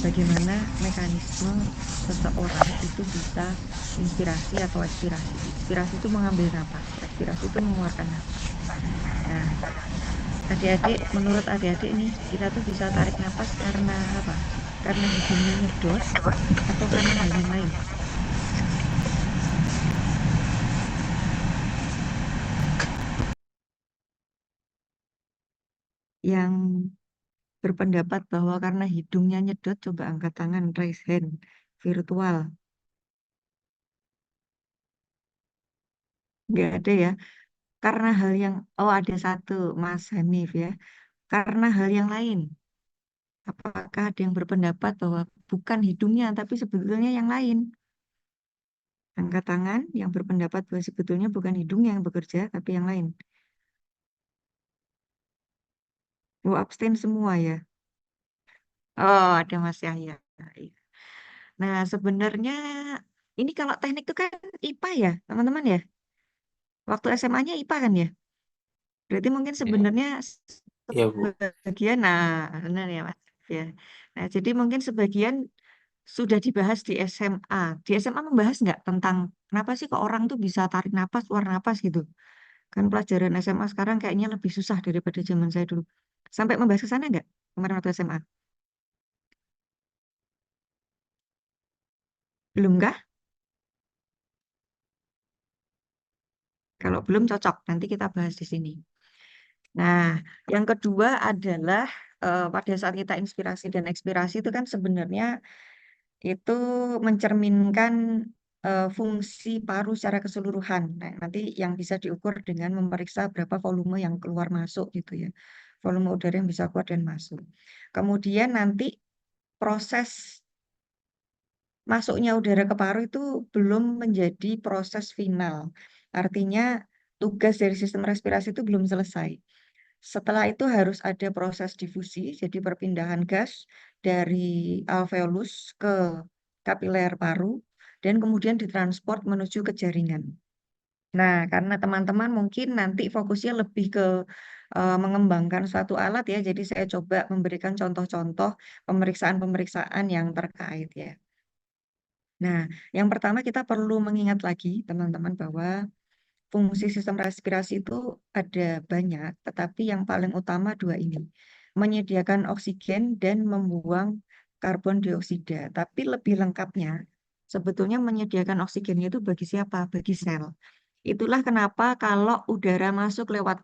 bagaimana mekanisme seseorang itu bisa inspirasi atau ekspirasi. Inspirasi itu mengambil napas, ekspirasi itu mengeluarkan napas. Nah, adik-adik, menurut adik-adik nih, kita tuh bisa tarik napas karena apa? Karena hidungnya nyedot atau karena hal yang lain? Yang berpendapat bahwa karena hidungnya nyedot, coba angkat tangan, raise hand, virtual. Nggak ada ya. Karena hal yang, oh ada satu, Mas Hanif ya. Karena hal yang lain. Apakah ada yang berpendapat bahwa bukan hidungnya, tapi sebetulnya yang lain? Angkat tangan yang berpendapat bahwa sebetulnya bukan hidungnya yang bekerja, tapi yang lain. Oh, abstain semua ya. Oh, ada Mas Yahya. Iya. Nah, sebenarnya ini kalau teknik itu kan IPA ya, teman-teman ya. Waktu SMA-nya IPA kan ya. Berarti mungkin sebenarnya Iya, Bu. sebagian, nah, benar ya Mas. Ya. Nah, jadi mungkin sebagian sudah dibahas di SMA. Di SMA membahas nggak tentang kenapa sih kok orang tuh bisa tarik napas, keluar napas gitu. Kan pelajaran SMA sekarang kayaknya lebih susah daripada zaman saya dulu. Sampai membahas ke sana nggak kemarin waktu SMA? Belum kah? Kalau belum cocok, nanti kita bahas di sini. Nah, yang kedua adalah pada saat kita inspirasi dan ekspirasi itu kan sebenarnya itu mencerminkan fungsi paru secara keseluruhan. Nah, nanti yang bisa diukur dengan memeriksa berapa volume yang keluar masuk gitu ya. Volume udara yang bisa keluar dan masuk. Kemudian nanti proses masuknya udara ke paru itu belum menjadi proses final. Artinya tugas dari sistem respirasi itu belum selesai. Setelah itu harus ada proses difusi, jadi perpindahan gas dari alveolus ke kapiler paru, dan kemudian ditransport menuju ke jaringan. Nah, karena teman-teman mungkin nanti fokusnya lebih ke mengembangkan suatu alat ya, jadi saya coba memberikan contoh-contoh pemeriksaan-pemeriksaan yang terkait ya. Nah, yang pertama kita perlu mengingat lagi teman-teman bahwa fungsi sistem respirasi itu ada banyak, tetapi yang paling utama dua ini. Menyediakan oksigen dan membuang karbon dioksida. Tapi lebih lengkapnya, sebetulnya menyediakan oksigennya itu bagi siapa? Bagi sel. Itulah kenapa kalau udara masuk lewat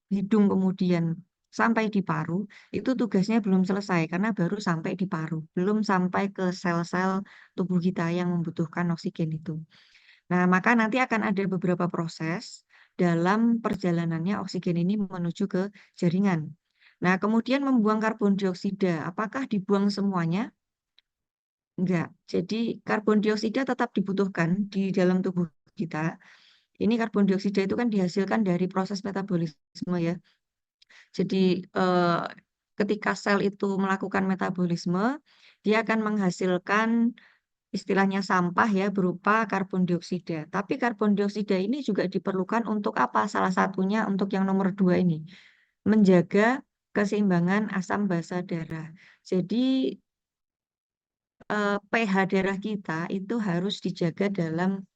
hidung kemudian sampai di paru, itu tugasnya belum selesai karena baru sampai di paru, belum sampai ke sel-sel tubuh kita yang membutuhkan oksigen itu. Nah, maka nanti akan ada beberapa proses dalam perjalanannya oksigen ini menuju ke jaringan. Nah, kemudian membuang karbon dioksida. Apakah dibuang semuanya? Enggak. Jadi, karbon dioksida tetap dibutuhkan di dalam tubuh kita. Ini karbon dioksida itu kan dihasilkan dari proses metabolisme ya. Jadi, ketika sel itu melakukan metabolisme, dia akan menghasilkan istilahnya sampah ya berupa karbon dioksida. Tapi karbon dioksida ini juga diperlukan untuk apa? Salah satunya untuk yang nomor dua ini, menjaga keseimbangan asam basa darah. Jadi pH darah kita itu harus dijaga dalam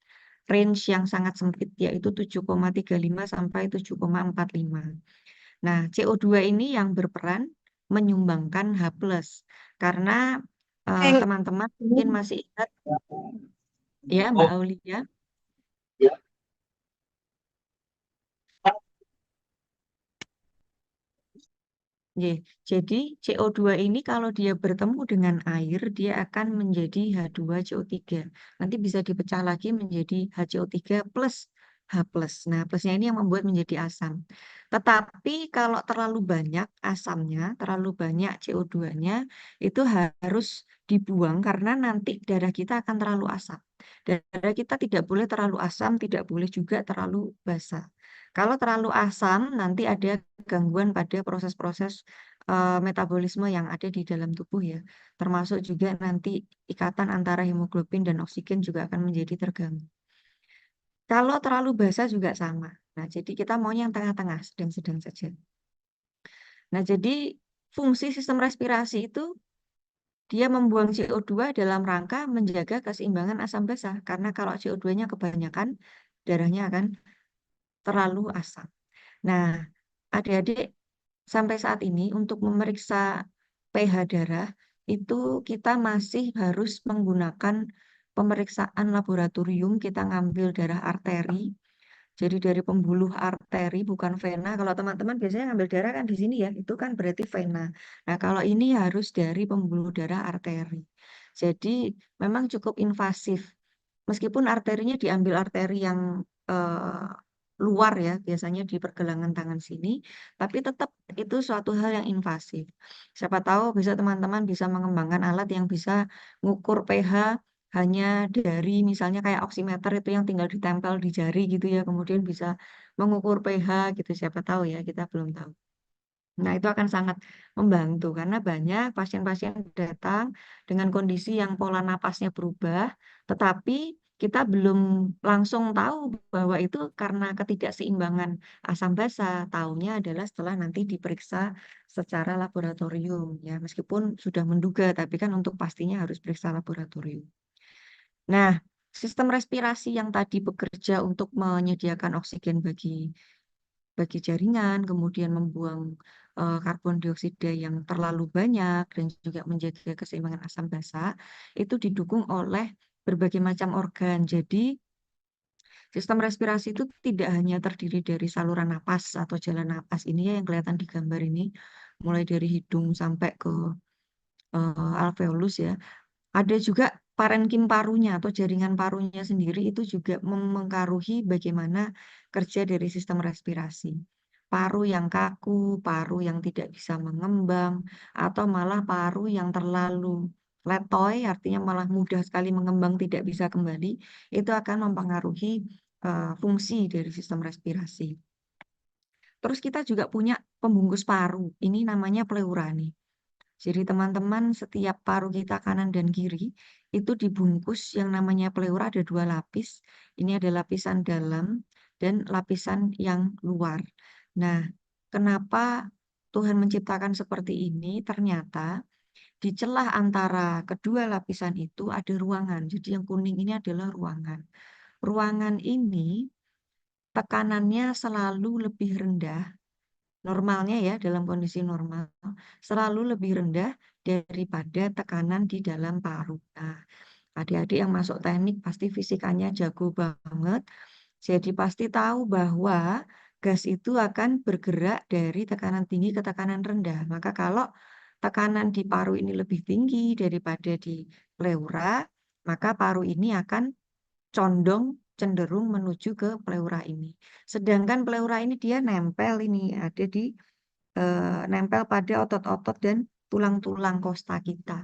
range yang sangat sempit, yaitu 7,35 sampai 7,45. Nah, CO2 ini yang berperan menyumbangkan H+. Karena teman-teman mungkin masih ingat ya Mbak Oh, Aulia. ya. Ye, jadi CO2 ini kalau dia bertemu dengan air, dia akan menjadi H2CO3. Nanti bisa dipecah lagi menjadi HCO3 plus H+. Nah, plusnya ini yang membuat menjadi asam. Tetapi kalau terlalu banyak asamnya, terlalu banyak CO2-nya, itu harus dibuang karena nanti darah kita akan terlalu asam. Darah kita tidak boleh terlalu asam, tidak boleh juga terlalu basa. Kalau terlalu asam, nanti ada gangguan pada proses-proses metabolisme yang ada di dalam tubuh ya. Termasuk juga nanti ikatan antara hemoglobin dan oksigen juga akan menjadi terganggu. Kalau terlalu basah juga sama. Nah, jadi kita maunya yang tengah-tengah, sedang-sedang saja. Nah, jadi fungsi sistem respirasi itu Dia membuang CO2 dalam rangka menjaga keseimbangan asam basa. Karena kalau CO2-nya kebanyakan, darahnya akan terlalu asam. Nah, adik-adik, sampai saat ini untuk memeriksa pH darah itu kita masih harus menggunakan pemeriksaan laboratorium. Kita ngambil darah arteri. Jadi dari pembuluh arteri bukan vena. Kalau teman-teman biasanya ngambil darah kan di sini ya, itu kan berarti vena. Nah, kalau ini harus dari pembuluh darah arteri. Jadi memang cukup invasif. Meskipun arterinya diambil arteri yang eh, luar ya, biasanya di pergelangan tangan sini, tapi tetap itu suatu hal yang invasif. Siapa tahu bisa teman-teman bisa mengembangkan alat yang bisa mengukur pH hanya dari misalnya kayak oximeter itu yang tinggal ditempel di jari gitu ya, kemudian bisa mengukur pH gitu, siapa tahu ya, kita belum tahu. Nah, itu akan sangat membantu karena banyak pasien-pasien datang dengan kondisi yang pola napasnya berubah, tetapi kita belum langsung tahu bahwa itu karena ketidakseimbangan asam basa. Taunya adalah setelah nanti diperiksa secara laboratorium ya, meskipun sudah menduga, tapi kan untuk pastinya harus periksa laboratorium. Nah, sistem respirasi yang tadi bekerja untuk menyediakan oksigen bagi jaringan, kemudian membuang karbon dioksida yang terlalu banyak dan juga menjaga keseimbangan asam basa, itu didukung oleh berbagai macam organ. Jadi, sistem respirasi itu tidak hanya terdiri dari saluran napas atau jalan napas ini ya yang kelihatan di gambar ini, mulai dari hidung sampai ke alveolus ya. Ada juga parenkim parunya atau jaringan parunya sendiri itu juga mempengaruhi bagaimana kerja dari sistem respirasi. Paru yang kaku, paru yang tidak bisa mengembang, atau malah paru yang terlalu letoy, artinya malah mudah sekali mengembang tidak bisa kembali, itu akan mempengaruhi fungsi dari sistem respirasi. Terus kita juga punya pembungkus paru, ini namanya pleura nih. Jadi teman-teman setiap paru kita kanan dan kiri itu dibungkus yang namanya pleura ada dua lapis. Ini ada lapisan dalam dan lapisan yang luar. Nah, kenapa Tuhan menciptakan seperti ini? Ternyata di celah antara kedua lapisan itu ada ruangan. Jadi yang kuning ini adalah ruangan. Ruangan ini tekanannya selalu lebih rendah normalnya ya dalam kondisi normal selalu lebih rendah daripada tekanan di dalam paru. Nah, adik-adik yang masuk teknik pasti fisikanya jago banget, jadi pasti tahu bahwa gas itu akan bergerak dari tekanan tinggi ke tekanan rendah. Maka kalau tekanan di paru ini lebih tinggi daripada di pleura, maka paru ini akan condong cenderung menuju ke pleura ini. Sedangkan pleura ini dia nempel ini ada di nempel pada otot-otot dan tulang-tulang kosta kita.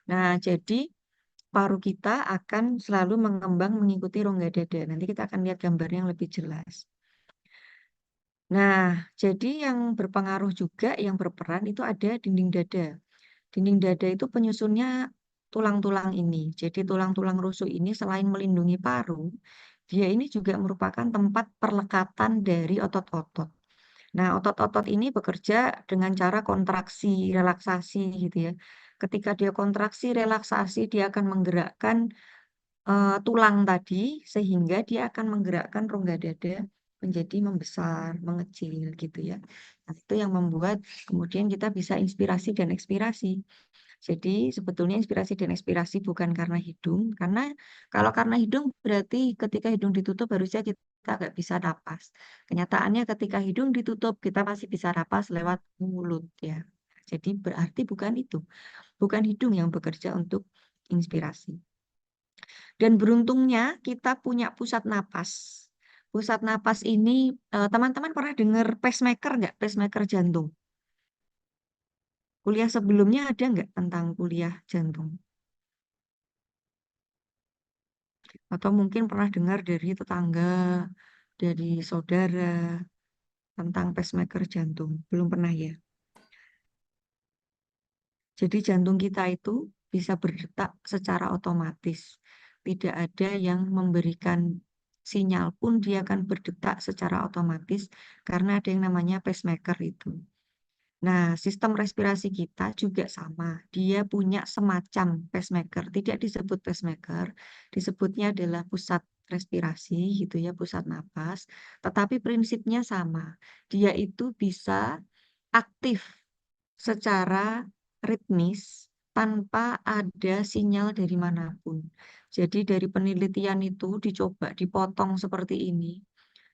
Nah, jadi paru kita akan selalu mengembang mengikuti rongga dada. Nanti kita akan lihat gambarnya yang lebih jelas. Nah, jadi yang berpengaruh juga, yang berperan itu ada dinding dada. Dinding dada itu penyusunnya tulang-tulang ini. Jadi tulang-tulang rusuk ini selain melindungi paru, dia ini juga merupakan tempat perlekatan dari otot-otot. Nah, otot-otot ini bekerja dengan cara kontraksi, relaksasi gitu ya. Ketika dia kontraksi, relaksasi, dia akan menggerakkan tulang tadi, sehingga dia akan menggerakkan rongga dada menjadi membesar, mengecil gitu ya. Nah, itu yang membuat kemudian kita bisa inspirasi dan ekspirasi. Jadi sebetulnya inspirasi dan ekspirasi bukan karena hidung, karena kalau karena hidung berarti ketika hidung ditutup harusnya kita nggak bisa napas. Kenyataannya ketika hidung ditutup kita masih bisa napas lewat mulut ya. Jadi berarti bukan itu, bukan hidung yang bekerja untuk inspirasi. Dan beruntungnya kita punya pusat napas. Pusat napas ini teman-teman pernah dengar pacemaker nggak? Pacemaker jantung. Kuliah sebelumnya ada nggak tentang kuliah jantung? Atau mungkin pernah dengar dari tetangga, dari saudara tentang pacemaker jantung. Belum pernah ya. Jadi jantung kita itu bisa berdetak secara otomatis. Tidak ada yang memberikan sinyal pun dia akan berdetak secara otomatis karena ada yang namanya pacemaker itu. Nah, sistem respirasi kita juga sama. Dia punya semacam pacemaker. Tidak disebut pacemaker, disebutnya adalah pusat respirasi gitu ya, pusat napas. Tetapi prinsipnya sama. Dia itu bisa aktif secara ritmis tanpa ada sinyal dari manapun. Jadi dari penelitian itu dicoba dipotong seperti ini.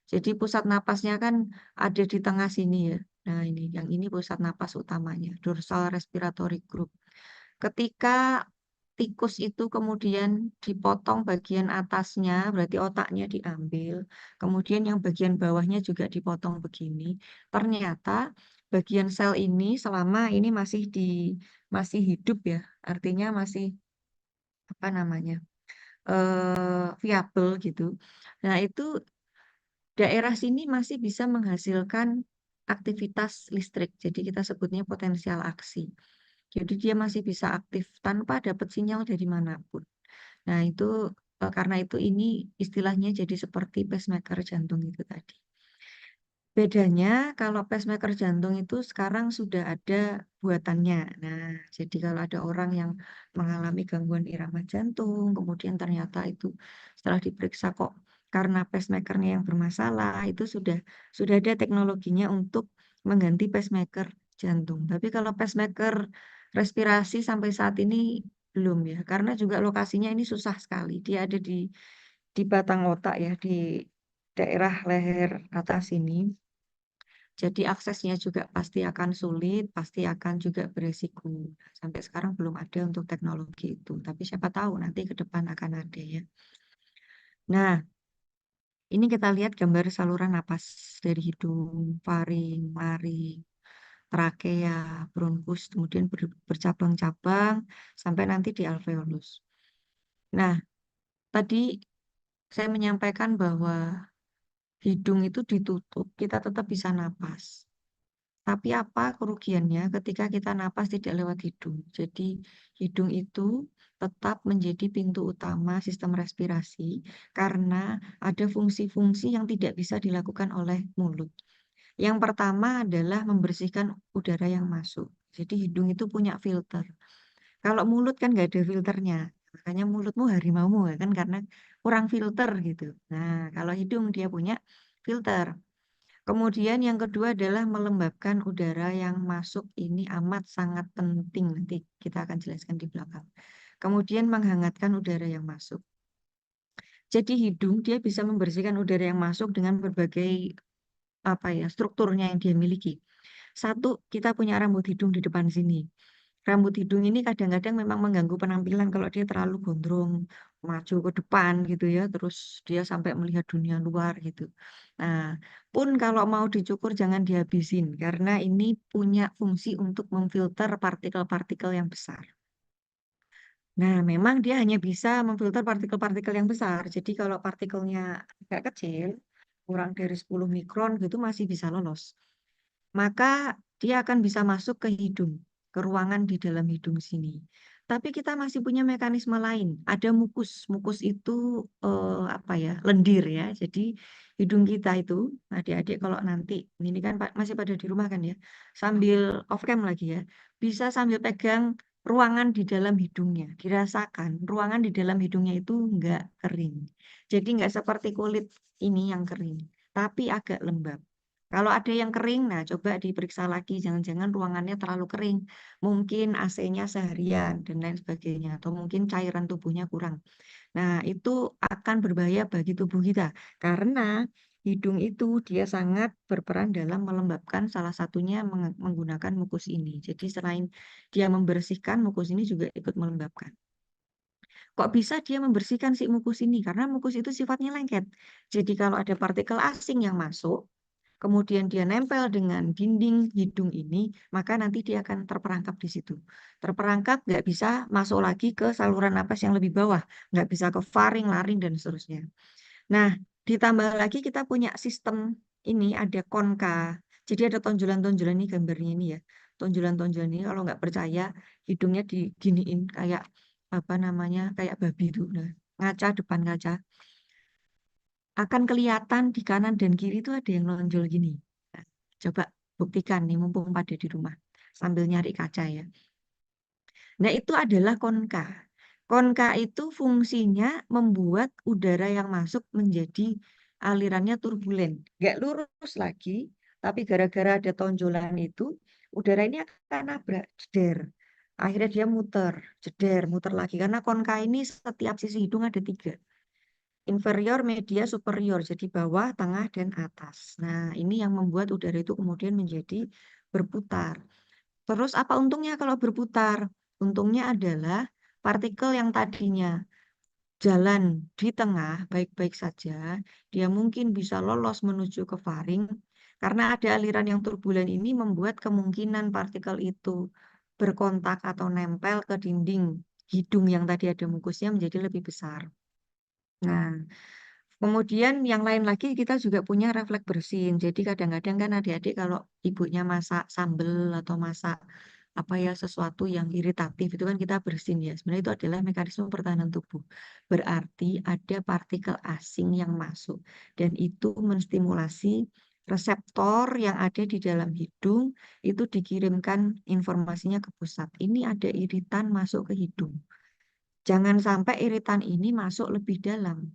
Jadi pusat napasnya kan ada di tengah sini ya. Nah ini, yang ini pusat napas utamanya, dorsal respiratory group. Ketika tikus itu kemudian dipotong bagian atasnya, berarti otaknya diambil, kemudian yang bagian bawahnya juga dipotong begini. Ternyata bagian sel ini selama ini masih hidup ya, artinya masih apa namanya viabel gitu. Nah itu daerah sini masih bisa menghasilkan aktivitas listrik, jadi kita sebutnya potensial aksi. Jadi dia masih bisa aktif tanpa dapat sinyal dari manapun. Nah, itu karena itu ini istilahnya jadi seperti pacemaker jantung itu tadi. Bedanya kalau pacemaker jantung itu sekarang sudah ada buatannya. Nah, jadi kalau ada orang yang mengalami gangguan irama jantung, kemudian ternyata itu setelah diperiksa kok karena pacemakernya yang bermasalah, itu sudah ada teknologinya untuk mengganti pacemaker jantung. Tapi kalau pacemaker respirasi sampai saat ini belum ya, karena juga lokasinya ini susah sekali. Dia ada di batang otak ya, di daerah leher atas ini. Jadi aksesnya juga pasti akan sulit, pasti akan juga beresiko. Sampai sekarang belum ada untuk teknologi itu, tapi siapa tahu nanti ke depan akan ada ya. Nah, ini kita lihat gambar saluran napas dari hidung, faring, laring, trakea, bronkus, kemudian bercabang-cabang sampai nanti di alveolus. Nah, tadi saya menyampaikan bahwa hidung itu ditutup, kita tetap bisa napas. Tapi apa kerugiannya ketika kita napas tidak lewat hidung? Jadi hidung itu tetap menjadi pintu utama sistem respirasi karena ada fungsi-fungsi yang tidak bisa dilakukan oleh mulut. Yang pertama adalah membersihkan udara yang masuk. Jadi hidung itu punya filter. Kalau mulut kan nggak ada filternya. Makanya mulutmu harimaumu ya kan karena kurang filter gitu. Nah, kalau hidung dia punya filter. Kemudian yang kedua adalah melembabkan udara yang masuk ini amat sangat penting. Nanti kita akan jelaskan di belakang. Kemudian menghangatkan udara yang masuk. Jadi hidung dia bisa membersihkan udara yang masuk dengan berbagai apa ya strukturnya yang dia miliki. Satu, kita punya rambut hidung di depan sini. Rambut hidung ini kadang-kadang memang mengganggu penampilan kalau dia terlalu gondrong, maju ke depan gitu ya, terus dia sampai melihat dunia luar gitu. Nah, pun kalau mau dicukur jangan dihabisin, karena ini punya fungsi untuk memfilter partikel-partikel yang besar. Nah, memang dia hanya bisa memfilter partikel-partikel yang besar. Jadi kalau partikelnya agak kecil, kurang dari 10 mikron gitu masih bisa lolos. Maka dia akan bisa masuk ke hidung, ke ruangan di dalam hidung sini. Tapi kita masih punya mekanisme lain. Ada mukus. Mukus itu apa ya? Lendir ya. Jadi hidung kita itu, adik-adik kalau nanti ini kan masih pada di rumah kan ya, sambil off cam lagi ya, bisa sambil pegang ruangan di dalam hidungnya, dirasakan ruangan di dalam hidungnya itu enggak kering. Jadi enggak seperti kulit ini yang kering, tapi agak lembab. Kalau ada yang kering, nah coba diperiksa lagi, jangan-jangan ruangannya terlalu kering. Mungkin AC-nya seharian dan lain sebagainya, atau mungkin cairan tubuhnya kurang. Nah, itu akan berbahaya bagi tubuh kita, karena hidung itu dia sangat berperan dalam melembabkan salah satunya menggunakan mukus ini. Jadi selain dia membersihkan, mukus ini juga ikut melembabkan. Kok bisa dia membersihkan si mukus ini? Karena mukus itu sifatnya lengket. Jadi kalau ada partikel asing yang masuk, kemudian dia nempel dengan dinding hidung ini, maka nanti dia akan terperangkap di situ. Terperangkap nggak bisa masuk lagi ke saluran napas yang lebih bawah, nggak bisa ke faring, laring, dan seterusnya. Nah, ditambah lagi kita punya sistem ini ada konka. Jadi ada tonjolan-tonjolan ini gambarnya ini ya. Tonjolan-tonjolan ini kalau nggak percaya hidungnya diginiin kayak apa namanya kayak babi itu. Nah, ngaca depan kaca akan kelihatan di kanan dan kiri itu ada yang nonjol gini. Nah, coba buktikan nih mumpung pada di rumah sambil nyari kaca ya. Nah, itu adalah konka. Konka itu fungsinya membuat udara yang masuk menjadi alirannya turbulen. Nggak lurus lagi, tapi gara-gara ada tonjolan itu, udara ini akan nabrak, jeder. Akhirnya dia muter, jeder, muter lagi. Karena konka ini setiap sisi hidung ada 3. Inferior, media, superior. Jadi bawah, tengah, dan atas. Nah, ini yang membuat udara itu kemudian menjadi berputar. Terus apa untungnya kalau berputar? Untungnya adalah partikel yang tadinya jalan di tengah baik-baik saja, dia mungkin bisa lolos menuju ke faring karena ada aliran yang turbulen ini membuat kemungkinan partikel itu berkontak atau nempel ke dinding hidung yang tadi ada mukusnya menjadi lebih besar. Nah, kemudian yang lain lagi kita juga punya refleks bersin. Jadi kadang-kadang kan adik-adik kalau ibunya masak sambel atau masak apa ya sesuatu yang iritatif itu kan kita bersin ya. Sebenarnya itu adalah mekanisme pertahanan tubuh. Berarti ada partikel asing yang masuk dan itu menstimulasi reseptor yang ada di dalam hidung itu dikirimkan informasinya ke pusat. Ini ada iritan masuk ke hidung. Jangan sampai iritan ini masuk lebih dalam.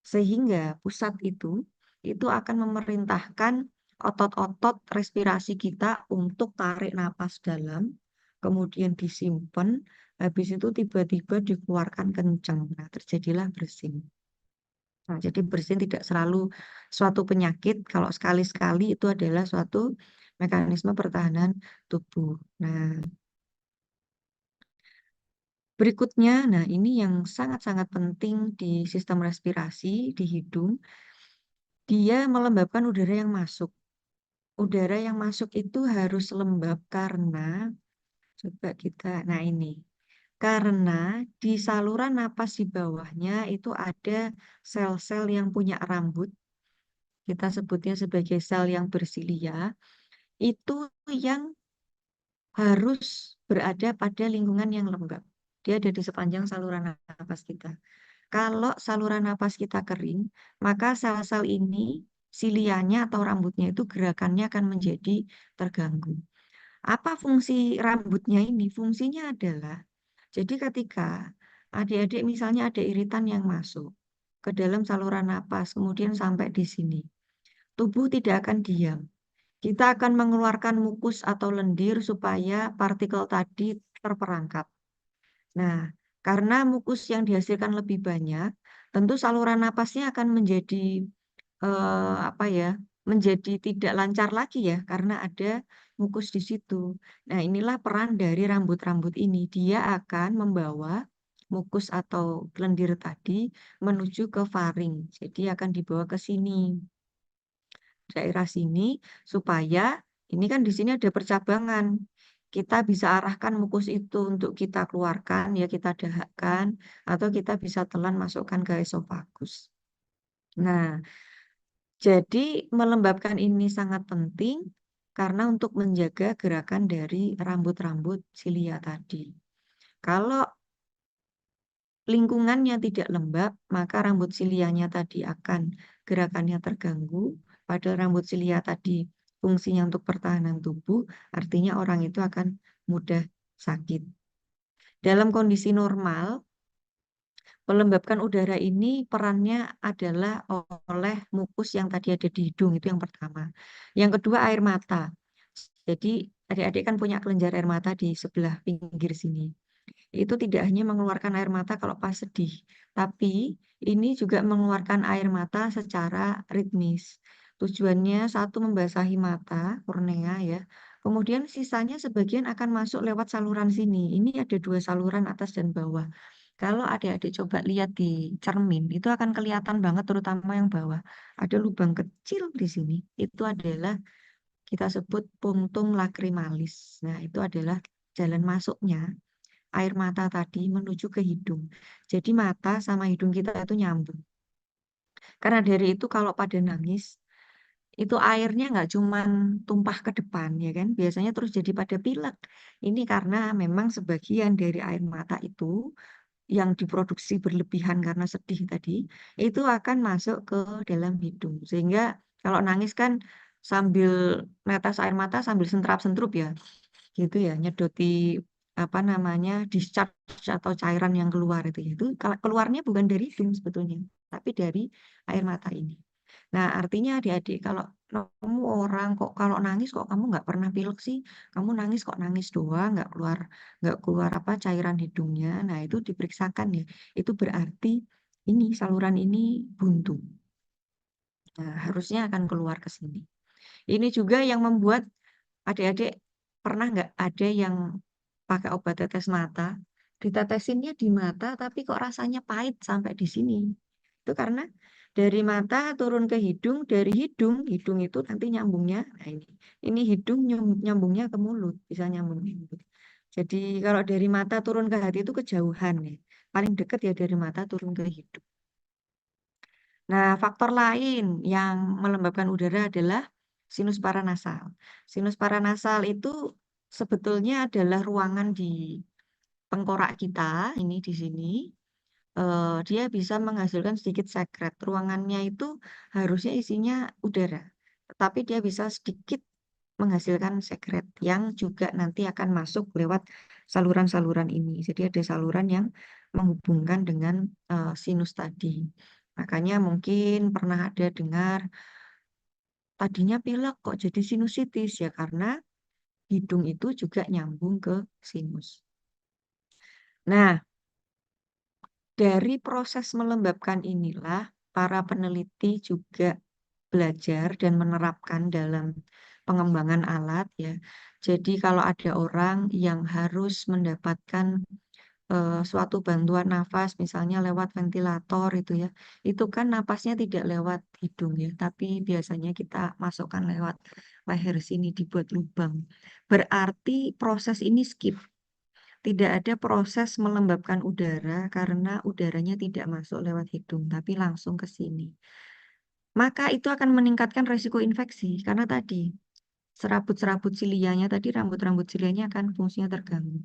Sehingga pusat itu akan memerintahkan otot-otot respirasi kita untuk tarik napas dalam, kemudian disimpan, habis itu tiba-tiba dikeluarkan kencang. Nah, terjadilah bersin. Nah, jadi bersin tidak selalu suatu penyakit, kalau sekali-sekali itu adalah suatu mekanisme pertahanan tubuh. Nah, berikutnya, nah ini yang sangat-sangat penting di sistem respirasi, di hidung, dia melembabkan udara yang masuk. Udara yang masuk itu harus lembab karena, coba kita, nah ini, karena di saluran napas di bawahnya itu ada sel-sel yang punya rambut, kita sebutnya sebagai sel yang bersilia, itu yang harus berada pada lingkungan yang lembab. Dia ada di sepanjang saluran napas kita. Kalau saluran napas kita kering, maka sel-sel ini, silianya atau rambutnya itu gerakannya akan menjadi terganggu. Apa fungsi rambutnya ini? Fungsinya adalah, jadi ketika adik-adik misalnya ada iritan yang masuk ke dalam saluran napas, kemudian sampai di sini, tubuh tidak akan diam. Kita akan mengeluarkan mukus atau lendir supaya partikel tadi terperangkap. Nah, karena mukus yang dihasilkan lebih banyak, tentu saluran napasnya akan menjadi apa ya, menjadi tidak lancar lagi ya, karena ada mukus di situ. Nah, inilah peran dari rambut-rambut ini. Dia akan membawa mukus atau lendir tadi menuju ke faring. Jadi akan dibawa ke sini, daerah sini, supaya ini kan di sini ada percabangan. Kita bisa arahkan mukus itu untuk kita keluarkan, ya kita dahakkan, atau kita bisa telan masukkan ke esofagus. Nah, jadi melembabkan ini sangat penting karena untuk menjaga gerakan dari rambut-rambut silia tadi. Kalau lingkungannya tidak lembab, maka rambut silianya tadi akan gerakannya terganggu. Padahal rambut silia tadi fungsinya untuk pertahanan tubuh, artinya orang itu akan mudah sakit. Dalam kondisi normal, melembabkan udara ini perannya adalah oleh mukus yang tadi ada di hidung, itu yang pertama. Yang kedua air mata. Jadi adik-adik kan punya kelenjar air mata di sebelah pinggir sini. Itu tidak hanya mengeluarkan air mata kalau pas sedih, tapi ini juga mengeluarkan air mata secara ritmis. Tujuannya satu membasahi mata, kornea ya. Kemudian sisanya sebagian akan masuk lewat saluran sini. Ini ada 2 saluran atas dan bawah. Kalau adik-adik coba lihat di cermin, itu akan kelihatan banget terutama yang bawah. Ada lubang kecil di sini. Itu adalah kita sebut punctum lacrimalis. Nah, itu adalah jalan masuknya air mata tadi menuju ke hidung. Jadi mata sama hidung kita itu nyambung. Karena dari itu kalau pada nangis, itu airnya nggak cuman tumpah ke depan, ya kan? Biasanya terus jadi pada pilek. Ini karena memang sebagian dari air mata itu yang diproduksi berlebihan karena sedih tadi, itu akan masuk ke dalam hidung. Sehingga kalau nangis kan sambil netes air mata sambil sentrap-sentrup ya, gitu ya, nyedoti apa namanya discharge atau cairan yang keluar itu ya. Itu keluarnya bukan dari hidung sebetulnya, tapi dari air mata ini. Nah, artinya adik-adik kalau kamu orang kok kalau nangis kok kamu nggak pernah pilek sih, kamu nangis kok nangis doang, nggak keluar apa cairan hidungnya. Nah, itu diperiksakan ya. Itu berarti ini saluran ini buntu. Nah, harusnya akan keluar ke sini. Ini juga yang membuat adik-adik pernah nggak ada yang pakai obat tetes mata, ditetesinnya di mata tapi kok rasanya pahit sampai di sini. Itu karena dari mata turun ke hidung, dari hidung itu nanti nyambungnya, nah ini hidung nyambungnya ke mulut, bisa nyambung ke mulut. Jadi kalau dari mata turun ke hati itu kejauhan ya. Paling dekat ya dari mata turun ke hidung. Nah, faktor lain yang melembabkan udara adalah sinus paranasal. Sinus paranasal itu sebetulnya adalah ruangan di tengkorak kita, ini di sini. Dia bisa menghasilkan sedikit sekret. Ruangannya itu harusnya isinya udara, tetapi dia bisa sedikit menghasilkan sekret yang juga nanti akan masuk lewat saluran-saluran ini. Jadi ada saluran yang menghubungkan dengan sinus tadi. Makanya mungkin pernah ada dengar tadinya pilek kok jadi sinusitis ya karena hidung itu juga nyambung ke sinus. Nah, dari proses melembabkan inilah para peneliti juga belajar dan menerapkan dalam pengembangan alat ya. Jadi kalau ada orang yang harus mendapatkan suatu bantuan nafas misalnya lewat ventilator itu ya, itu kan napasnya tidak lewat hidung ya, tapi biasanya kita masukkan lewat leher sini dibuat lubang. Berarti proses ini skip. Tidak ada proses melembabkan udara karena udaranya tidak masuk lewat hidung, tapi langsung ke sini. Maka itu akan meningkatkan risiko infeksi karena tadi serabut-serabut silianya tadi rambut-rambut silianya akan fungsinya terganggu.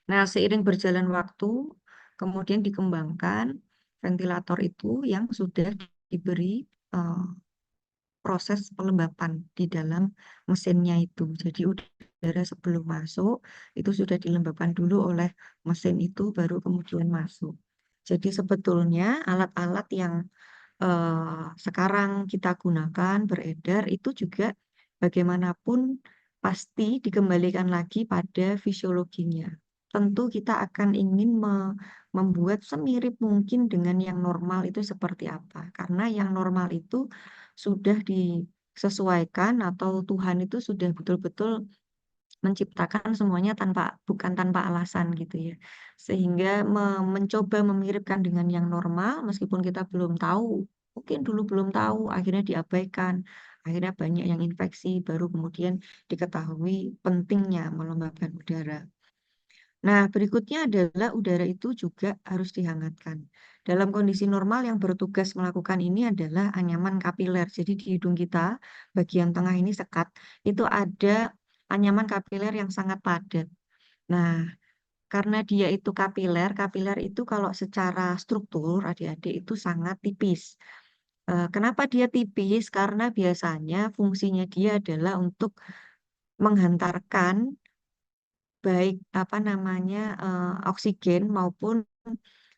Nah, seiring berjalan waktu, kemudian dikembangkan ventilator itu yang sudah diberi eh, proses pelembapan di dalam mesinnya itu. Jadi udara sebelum masuk itu sudah dilembabkan dulu oleh mesin itu baru kemudian masuk. Jadi sebetulnya alat-alat yang sekarang kita gunakan beredar itu juga bagaimanapun pasti dikembalikan lagi pada fisiologinya. Tentu kita akan ingin membuat semirip mungkin dengan yang normal itu seperti apa. Karena yang normal itu sudah disesuaikan atau Tuhan itu sudah betul-betul menciptakan semuanya bukan tanpa alasan gitu ya. Sehingga mencoba memiripkan dengan yang normal meskipun kita belum tahu, mungkin dulu belum tahu, akhirnya diabaikan. Akhirnya banyak yang infeksi, baru kemudian diketahui pentingnya melembabkan udara. Nah, berikutnya adalah udara itu juga harus dihangatkan. Dalam kondisi normal yang bertugas melakukan ini adalah anyaman kapiler. Jadi di hidung kita, bagian tengah ini sekat, itu ada anyaman kapiler yang sangat padat. Nah, karena dia itu kapiler, kapiler itu kalau secara struktur adik-adik itu sangat tipis. Kenapa dia tipis? Karena biasanya fungsinya dia adalah untuk menghantarkan baik apa namanya oksigen maupun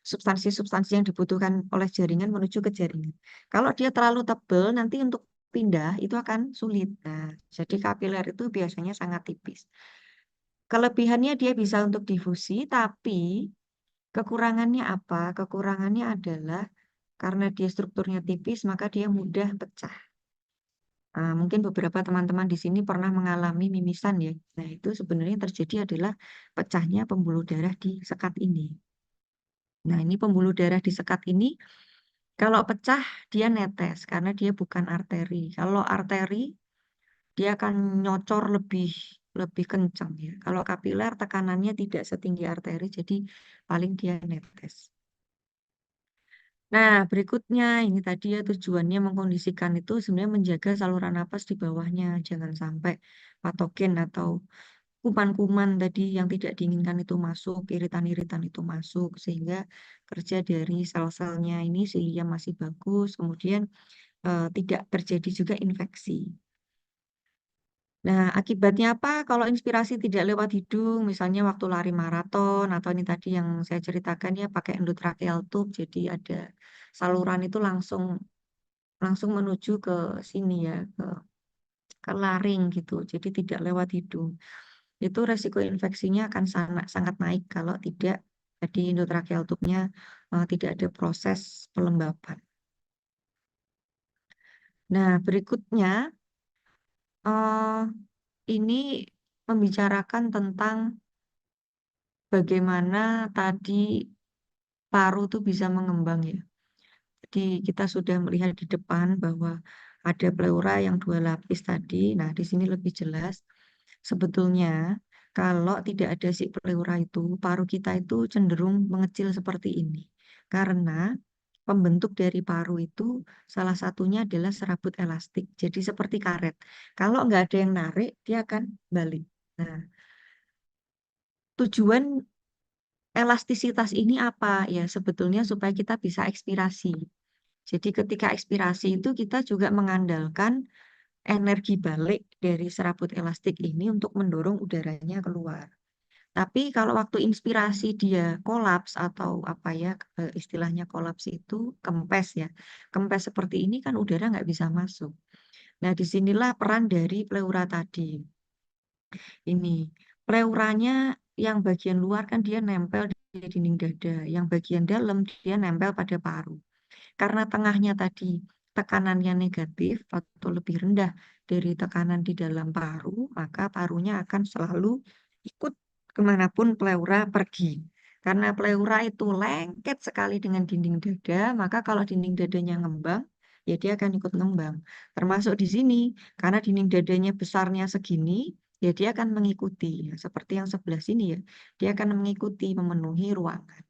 substansi-substansi yang dibutuhkan oleh jaringan menuju ke jaringan. Kalau dia terlalu tebal nanti untuk pindah itu akan sulit. Nah, jadi kapiler itu biasanya sangat tipis. Kelebihannya dia bisa untuk difusi, tapi kekurangannya apa? Kekurangannya adalah karena dia strukturnya tipis, maka dia mudah pecah. Mungkin beberapa teman-teman di sini pernah mengalami mimisan ya. Nah, itu sebenarnya terjadi adalah pecahnya pembuluh darah di sekat ini. Nah, ini pembuluh darah di sekat ini kalau pecah dia netes karena dia bukan arteri. Kalau arteri dia akan nyocor lebih lebih kencang ya. Kalau kapiler tekanannya tidak setinggi arteri, jadi paling dia netes. Nah, berikutnya ini tadi ya tujuannya mengkondisikan itu sebenarnya menjaga saluran napas di bawahnya. Jangan sampai patogen atau kuman-kuman tadi yang tidak diinginkan itu masuk, iritan-iritan itu masuk, sehingga kerja dari sel-selnya ini silia masih bagus, kemudian tidak terjadi juga infeksi. Nah, akibatnya apa? Kalau inspirasi tidak lewat hidung, misalnya waktu lari maraton atau ini tadi yang saya ceritakan ya pakai endotracheal tube, jadi ada saluran itu langsung langsung menuju ke sini ya, ke laring gitu. Jadi tidak lewat hidung. Itu resiko infeksinya akan sangat sangat naik kalau tidak jadi endotracheal tube-nya tidak ada proses pelembapan. Nah, berikutnya eh, ini membicarakan tentang bagaimana tadi paru itu bisa mengembang ya. Jadi kita sudah melihat di depan bahwa ada pleura yang 2 lapis tadi. Nah, di sini lebih jelas. Sebetulnya kalau tidak ada si pleura itu, paru kita itu cenderung mengecil seperti ini. Karena pembentuk dari paru itu salah satunya adalah serabut elastik. Jadi seperti karet. Kalau nggak ada yang narik, dia akan balik. Nah, tujuan elastisitas ini apa? Ya, sebetulnya supaya kita bisa ekspirasi. Jadi ketika ekspirasi itu kita juga mengandalkan energi balik dari serabut elastik ini untuk mendorong udaranya keluar. Tapi kalau waktu inspirasi dia kolaps atau apa ya istilahnya kolaps itu kempes ya. Kempes seperti ini kan udara nggak bisa masuk. Nah, disinilah peran dari pleura tadi. Ini pleuranya yang bagian luar kan dia nempel di dinding dada, yang bagian dalam dia nempel pada paru. Karena tengahnya tadi tekanannya negatif atau lebih rendah dari tekanan di dalam paru, maka parunya akan selalu ikut kemanapun pleura pergi. Karena pleura itu lengket sekali dengan dinding dada, maka kalau dinding dadanya ngembang, ya dia akan ikut ngembang. Termasuk di sini, karena dinding dadanya besarnya segini, ya dia akan mengikuti. Ya, seperti yang sebelah sini ya, dia akan mengikuti memenuhi ruangan.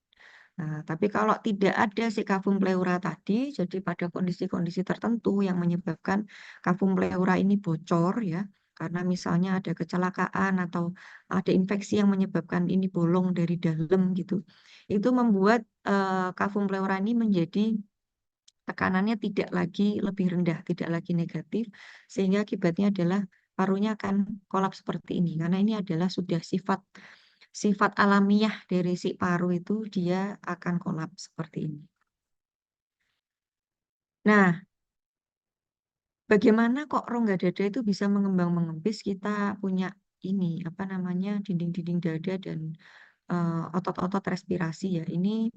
Nah, tapi kalau tidak ada si kavum pleura tadi, jadi pada kondisi-kondisi tertentu yang menyebabkan kavum pleura ini bocor ya, karena misalnya ada kecelakaan atau ada infeksi yang menyebabkan ini bolong dari dalam gitu, itu membuat kavum pleura ini menjadi tekanannya tidak lagi lebih rendah, tidak lagi negatif, sehingga akibatnya adalah parunya akan kolaps seperti ini, karena ini adalah sudah sifat alamiah dari si paru itu dia akan kolaps seperti ini. Nah, bagaimana kok rongga dada itu bisa mengembang mengempis? Kita punya ini apa namanya dinding-dinding dada dan otot-otot respirasi ya. Ini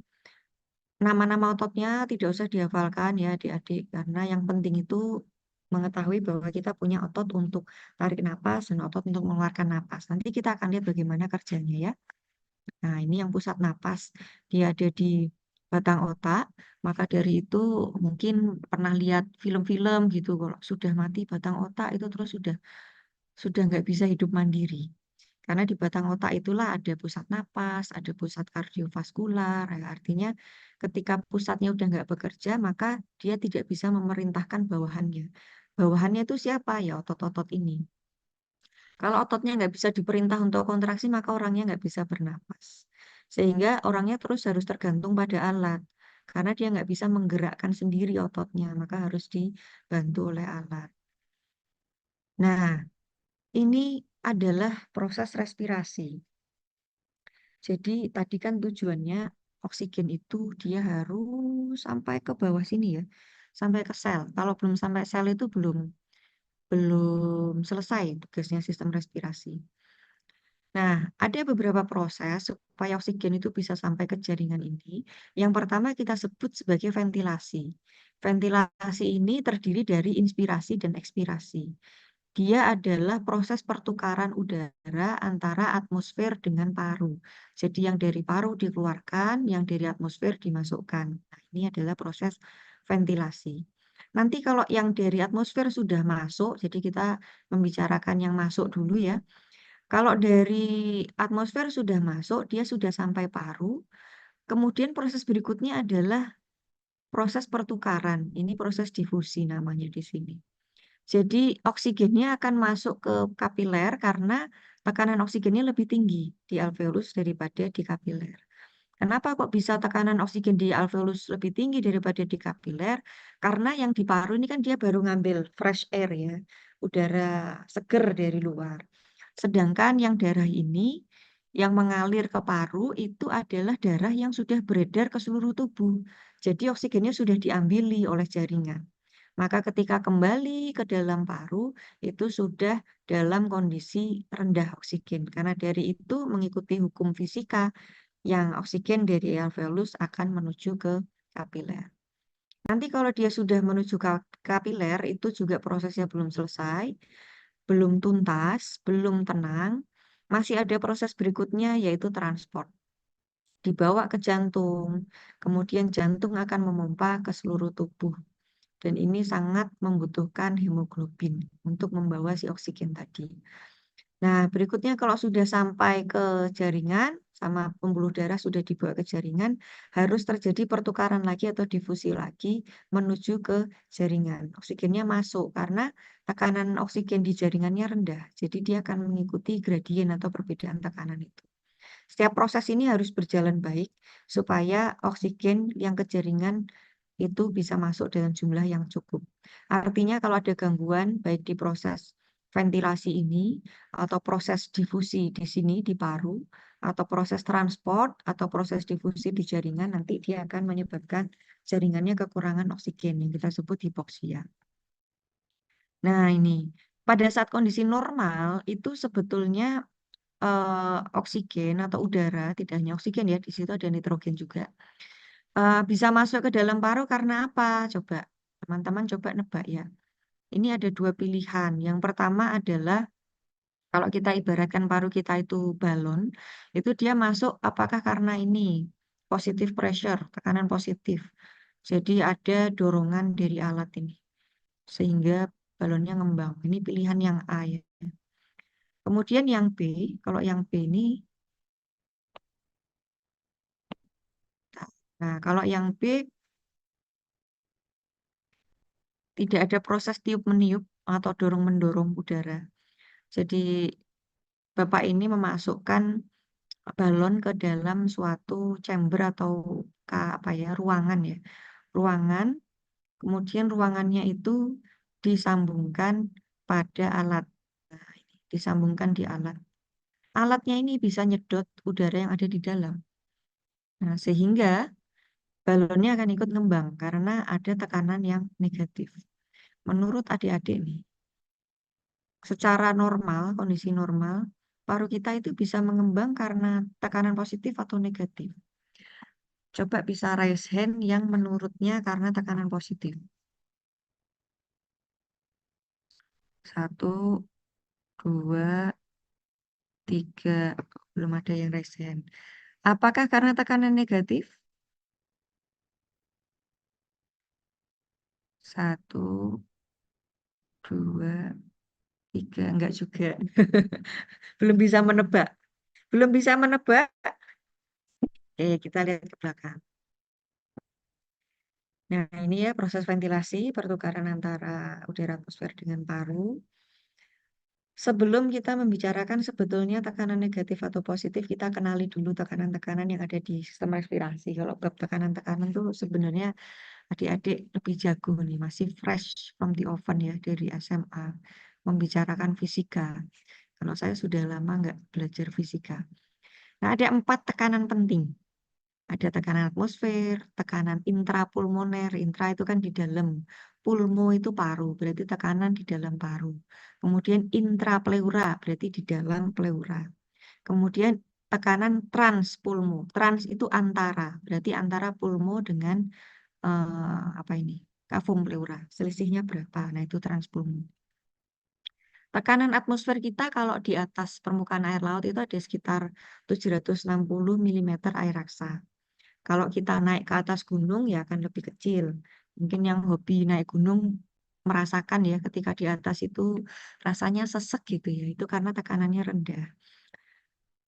nama-nama ototnya tidak usah dihafalkan ya adik-adik karena yang penting itu mengetahui bahwa kita punya otot untuk tarik napas dan otot untuk mengeluarkan napas. Nanti kita akan lihat bagaimana kerjanya ya. Nah, ini yang pusat napas, dia ada di batang otak. Maka dari itu mungkin pernah lihat film-film gitu, kalau sudah mati batang otak itu terus sudah nggak bisa hidup mandiri. Karena di batang otak itulah ada pusat napas, ada pusat kardiovaskular. Ya, artinya ketika pusatnya udah nggak bekerja, maka dia tidak bisa memerintahkan bawahannya. Bawahannya itu siapa? Ya otot-otot ini. Kalau ototnya nggak bisa diperintah untuk kontraksi, maka orangnya nggak bisa bernapas. Sehingga orangnya terus harus tergantung pada alat. Karena dia nggak bisa menggerakkan sendiri ototnya, maka harus dibantu oleh alat. Nah, ini adalah proses respirasi. Jadi tadi kan tujuannya oksigen itu dia harus sampai ke bawah sini ya, sampai ke sel. Kalau belum sampai sel itu belum selesai tugasnya sistem respirasi. Nah, ada beberapa proses supaya oksigen itu bisa sampai ke jaringan ini. Yang pertama kita sebut sebagai ventilasi. Ventilasi ini terdiri dari inspirasi dan ekspirasi. Dia adalah proses pertukaran udara antara atmosfer dengan paru. Jadi yang dari paru dikeluarkan, yang dari atmosfer dimasukkan. Nah, ini adalah proses ventilasi. Nanti kalau yang dari atmosfer sudah masuk, jadi kita membicarakan yang masuk dulu ya. Kalau dari atmosfer sudah masuk, dia sudah sampai paru. Kemudian proses berikutnya adalah proses pertukaran. Ini proses difusi namanya di sini. Jadi oksigennya akan masuk ke kapiler karena tekanan oksigennya lebih tinggi di alveolus daripada di kapiler. Kenapa kok bisa tekanan oksigen di alveolus lebih tinggi daripada di kapiler? Karena yang di paru ini kan dia baru ngambil fresh air ya, udara seger dari luar. Sedangkan yang darah ini yang mengalir ke paru itu adalah darah yang sudah beredar ke seluruh tubuh. Jadi oksigennya sudah diambili oleh jaringan. Maka ketika kembali ke dalam paru itu sudah dalam kondisi rendah oksigen. Karena dari itu mengikuti hukum fisika yang oksigen dari alveolus akan menuju ke kapiler. Nanti kalau dia sudah menuju kapiler itu juga prosesnya belum selesai, belum tuntas, belum tenang, masih ada proses berikutnya yaitu transport. Dibawa ke jantung, kemudian jantung akan memompa ke seluruh tubuh. Dan ini sangat membutuhkan hemoglobin untuk membawa si oksigen tadi. Nah, berikutnya kalau sudah sampai ke jaringan, sama pembuluh darah sudah dibawa ke jaringan, harus terjadi pertukaran lagi atau difusi lagi menuju ke jaringan. Oksigennya masuk karena tekanan oksigen di jaringannya rendah. Jadi dia akan mengikuti gradien atau perbedaan tekanan itu. Setiap proses ini harus berjalan baik supaya oksigen yang ke jaringan itu bisa masuk dengan jumlah yang cukup. Artinya kalau ada gangguan baik di proses ventilasi ini atau proses difusi di sini di paru atau proses transport atau proses difusi di jaringan nanti dia akan menyebabkan jaringannya kekurangan oksigen yang kita sebut hipoksia. Nah, ini pada saat kondisi normal itu sebetulnya oksigen atau udara, tidak hanya oksigen ya, di situ ada nitrogen juga. Bisa masuk ke dalam paru karena apa? Coba teman-teman coba nebak ya. Ini ada dua pilihan. Yang pertama adalah kalau kita ibaratkan paru kita itu balon, itu dia masuk apakah karena ini positive pressure, tekanan positif. Jadi ada dorongan dari alat ini sehingga balonnya ngembang. Ini pilihan yang A ya. Kemudian yang B, kalau yang B ini, nah kalau yang B tidak ada proses tiup-meniup atau dorong-mendorong udara. Jadi Bapak ini memasukkan balon ke dalam suatu chamber atau apa ya, ruangan ya. Ruangan, kemudian ruangannya itu disambungkan pada alat. Nah, ini disambungkan di alat. Alatnya ini bisa nyedot udara yang ada di dalam. Nah, sehingga balonnya akan ikut ngembang karena ada tekanan yang negatif. Menurut adik-adik nih, secara normal, kondisi normal, paru kita itu bisa mengembang karena tekanan positif atau negatif. Coba bisa raise hand yang menurutnya karena tekanan positif. Satu, dua, tiga. Belum ada yang raise hand. Apakah karena tekanan negatif? Satu, dua, tiga. Enggak juga. Belum bisa menebak. Belum bisa menebak. Kita lihat ke belakang. Nah, ini ya proses ventilasi, pertukaran antara udara atmosfer dengan paru. Sebelum kita membicarakan sebetulnya tekanan negatif atau positif, kita kenali dulu tekanan-tekanan yang ada di sistem respirasi. Kalau bab tekanan-tekanan tuh sebenarnya adik-adik lebih jago nih, masih fresh from the oven ya dari SMA, membicarakan fisika. Kalau saya sudah lama nggak belajar fisika. Nah, ada 4 tekanan penting. Ada tekanan atmosfer, tekanan intrapulmoner, intra itu kan di dalam, pulmo itu paru, berarti tekanan di dalam paru. Kemudian intrapleura, berarti di dalam pleura. Kemudian tekanan transpulmo, trans itu antara, berarti antara pulmo dengan apa ini, kavum pleura. Selisihnya berapa? Nah itu transpulmo. Tekanan atmosfer kita kalau di atas permukaan air laut itu ada sekitar 760 mm air raksa. Kalau kita naik ke atas gunung ya akan lebih kecil. Mungkin yang hobi naik gunung merasakan ya ketika di atas itu rasanya sesek gitu ya. Itu karena tekanannya rendah.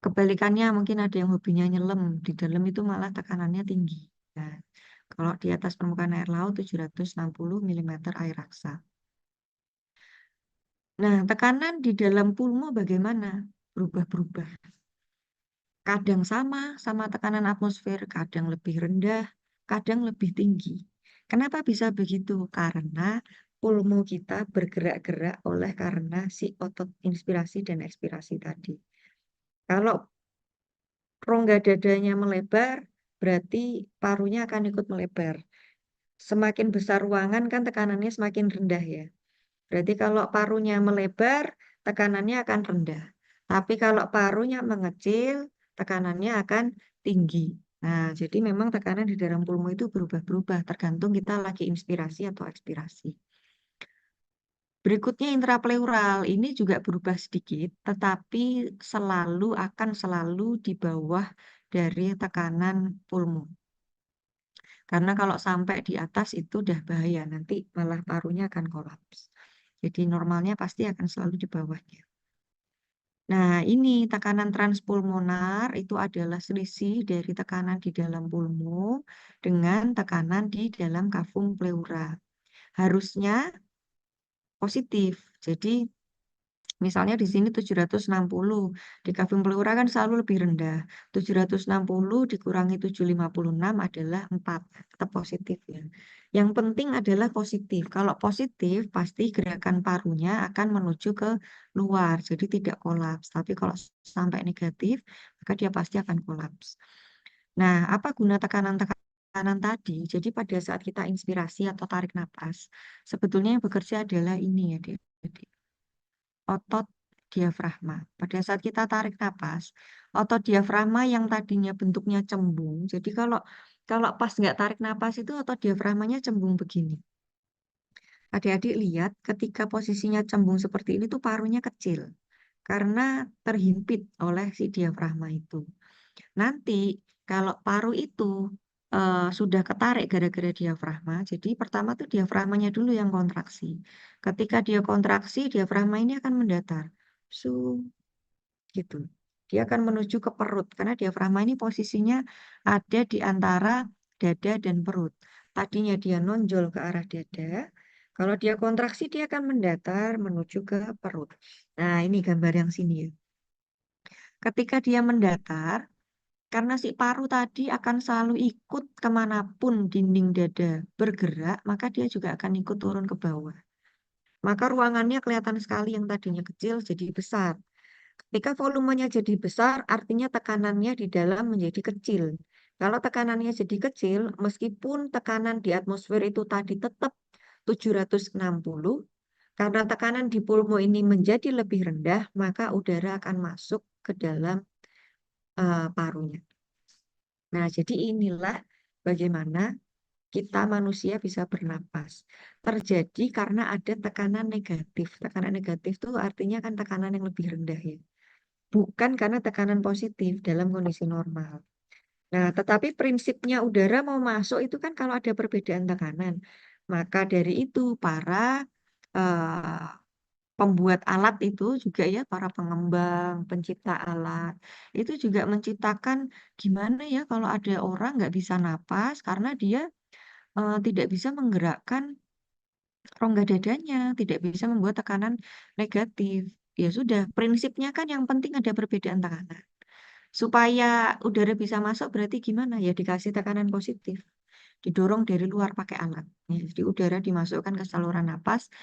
Kebalikannya mungkin ada yang hobinya nyelam. Di dalam itu malah tekanannya tinggi. Nah, kalau di atas permukaan air laut 760 mm air raksa. Nah, tekanan di dalam pulmo bagaimana? Berubah-berubah. Kadang sama tekanan atmosfer, kadang lebih rendah, kadang lebih tinggi. Kenapa bisa begitu? Karena pulmo kita bergerak-gerak oleh karena si otot inspirasi dan ekspirasi tadi. Kalau rongga dadanya melebar, berarti parunya akan ikut melebar. Semakin besar ruangan kan tekanannya semakin rendah ya. Berarti kalau parunya melebar, tekanannya akan rendah. Tapi kalau parunya mengecil, tekanannya akan tinggi. Nah, jadi memang tekanan di dalam pulmo itu berubah-berubah, tergantung kita lagi inspirasi atau ekspirasi. Berikutnya intrapleural, ini juga berubah sedikit, tetapi akan selalu di bawah dari tekanan pulmo. Karena kalau sampai di atas itu udah bahaya, nanti malah parunya akan kolaps. Jadi normalnya pasti akan selalu di bawahnya. Nah, ini tekanan transpulmonar itu adalah selisih dari tekanan di dalam pulmo dengan tekanan di dalam kavum pleura. Harusnya positif. Jadi misalnya di sini 760, di kavum pleura kan selalu lebih rendah. 760 dikurangi 756 adalah 4, tetap positif ya. Yang penting adalah positif. Kalau positif, pasti gerakan parunya akan menuju ke luar, jadi tidak kolaps. Tapi kalau sampai negatif, maka dia pasti akan kolaps. Nah, apa guna tekanan tadi? Jadi pada saat kita inspirasi atau tarik napas, sebetulnya yang bekerja adalah ini ya, otot diafragma. Pada saat kita tarik napas, otot diafragma yang tadinya bentuknya cembung. Jadi kalau pas nggak tarik napas itu otot diafragmanya cembung begini. Adik-adik lihat ketika posisinya cembung seperti ini tuh parunya kecil karena terhimpit oleh si diafragma itu. Nanti kalau paru itu sudah ketarik gara-gara diafragma, jadi pertama tuh diafragmanya dulu yang kontraksi. Ketika dia kontraksi, diafragma ini akan mendatar. Su gitu. Dia akan menuju ke perut karena diafragma ini posisinya ada di antara dada dan perut. Tadinya dia nonjol ke arah dada, kalau dia kontraksi dia akan mendatar menuju ke perut. Nah, ini gambar yang sini ya. Ketika dia mendatar, karena si paru tadi akan selalu ikut kemanapun dinding dada bergerak, maka dia juga akan ikut turun ke bawah. Maka ruangannya kelihatan sekali yang tadinya kecil jadi besar. Ketika volumenya jadi besar, artinya tekanannya di dalam menjadi kecil. Kalau tekanannya jadi kecil, meskipun tekanan di atmosfer itu tadi tetap 760, karena tekanan di pulmo ini menjadi lebih rendah, maka udara akan masuk ke dalam parunya. Nah, jadi inilah bagaimana kita manusia bisa bernapas. Terjadi karena ada tekanan negatif. Tekanan negatif itu artinya kan tekanan yang lebih rendah ya. Bukan karena tekanan positif dalam kondisi normal. Nah, tetapi prinsipnya udara mau masuk itu kan kalau ada perbedaan tekanan. Maka dari itu para eh, pembuat alat itu juga ya, para pengembang, pencipta alat, itu juga menciptakan gimana ya kalau ada orang nggak bisa napas karena dia tidak bisa menggerakkan rongga dadanya, tidak bisa membuat tekanan negatif. Ya sudah, prinsipnya kan yang penting ada perbedaan tekanan. Supaya udara bisa masuk berarti gimana? Ya dikasih tekanan positif. Didorong dari luar pakai alat. Ya, jadi udara dimasukkan ke saluran napas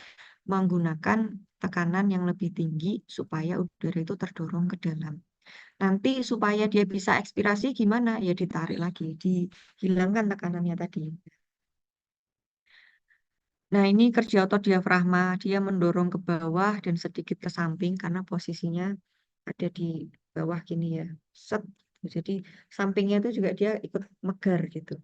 menggunakan tekanan yang lebih tinggi supaya udara itu terdorong ke dalam. Nanti supaya dia bisa ekspirasi gimana? Ya ditarik lagi, dihilangkan tekanannya tadi. Nah, ini kerja otot diafragma, dia mendorong ke bawah dan sedikit ke samping karena posisinya ada di bawah gini ya. Set. Jadi sampingnya itu juga dia ikut megar gitu.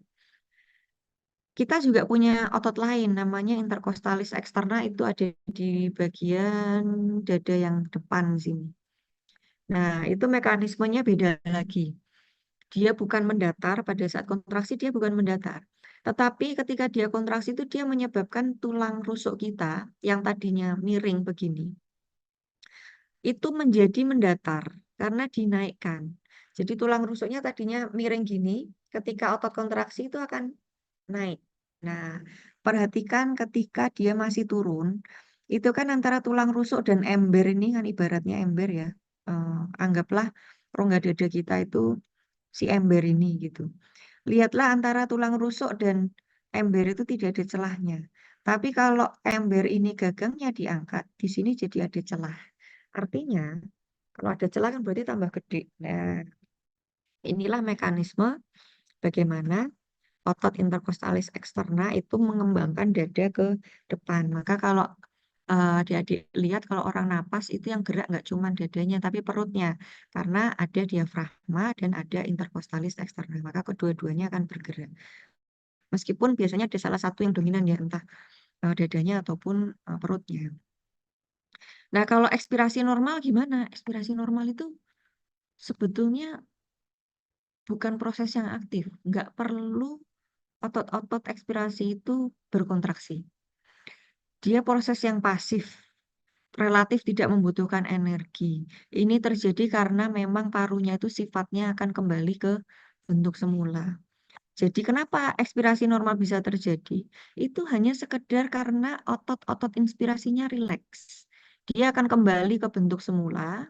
Kita juga punya otot lain namanya intercostalis externa itu ada di bagian dada yang depan sini. Nah, itu mekanismenya beda lagi. Dia bukan mendatar pada saat kontraksi dia bukan mendatar. Tetapi ketika dia kontraksi itu dia menyebabkan tulang rusuk kita yang tadinya miring begini itu menjadi mendatar karena dinaikkan. Jadi tulang rusuknya tadinya miring gini, ketika otot kontraksi itu akan naik. Nah, perhatikan ketika dia masih turun, itu kan antara tulang rusuk dan ember ini kan ibaratnya ember ya. Anggaplah rongga dada kita itu si ember ini gitu. Lihatlah antara tulang rusuk dan ember itu tidak ada celahnya. Tapi kalau ember ini gagangnya diangkat, di sini jadi ada celah. Artinya, kalau ada celah kan berarti tambah gede. Nah, inilah mekanisme bagaimana otot interkostalis eksterna itu mengembangkan dada ke depan. Maka kalau adik-adik lihat kalau orang napas itu yang gerak nggak cuma dadanya tapi perutnya karena ada diafragma dan ada interkostalis eksterna. Maka kedua-duanya akan bergerak. Meskipun biasanya ada salah satu yang dominan ya entah dadanya ataupun perutnya. Nah, kalau ekspirasi normal gimana? Ekspirasi normal itu sebetulnya bukan proses yang aktif. Nggak perlu otot-otot ekspirasi itu berkontraksi. Dia proses yang pasif, relatif tidak membutuhkan energi. Ini terjadi karena memang parunya itu sifatnya akan kembali ke bentuk semula. Jadi kenapa ekspirasi normal bisa terjadi? Itu hanya sekedar karena otot-otot inspirasinya rileks. Dia akan kembali ke bentuk semula,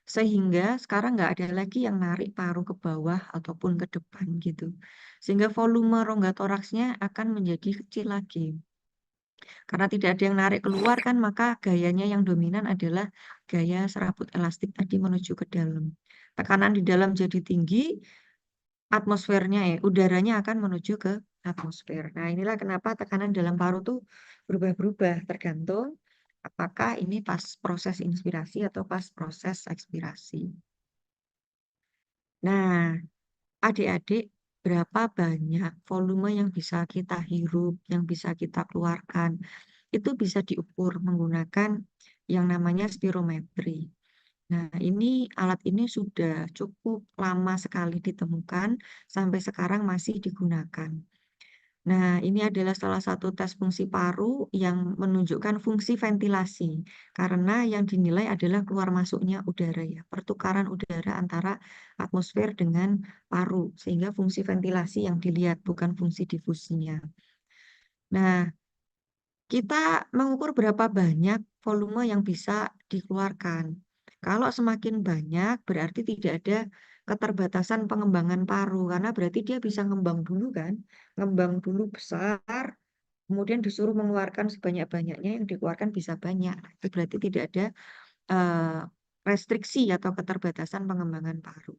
sehingga sekarang nggak ada lagi yang narik paru ke bawah ataupun ke depan gitu. Sehingga volume rongga toraksnya akan menjadi kecil lagi. Karena tidak ada yang narik keluar kan, maka gayanya yang dominan adalah gaya serabut elastik tadi menuju ke dalam. Tekanan di dalam jadi tinggi, atmosfernya udaranya akan menuju ke atmosfer. Nah, inilah kenapa tekanan dalam paru tuh berubah-berubah tergantung apakah ini pas proses inspirasi atau pas proses ekspirasi. Nah, adik-adik, berapa banyak volume yang bisa kita hirup, yang bisa kita keluarkan, itu bisa diukur menggunakan yang namanya spirometri. Nah, alat ini sudah cukup lama sekali ditemukan, sampai sekarang masih digunakan. Nah, ini adalah salah satu tes fungsi paru yang menunjukkan fungsi ventilasi, karena yang dinilai adalah keluar masuknya udara ya, pertukaran udara antara atmosfer dengan paru, sehingga fungsi ventilasi yang dilihat, bukan fungsi difusinya. Nah, kita mengukur berapa banyak volume yang bisa dikeluarkan. Kalau semakin banyak, berarti tidak ada keterbatasan pengembangan paru, karena berarti dia bisa ngembang dulu kan, ngembang dulu besar, kemudian disuruh mengeluarkan sebanyak-banyaknya, yang dikeluarkan bisa banyak. Itu berarti tidak ada eh, restriksi atau keterbatasan pengembangan paru.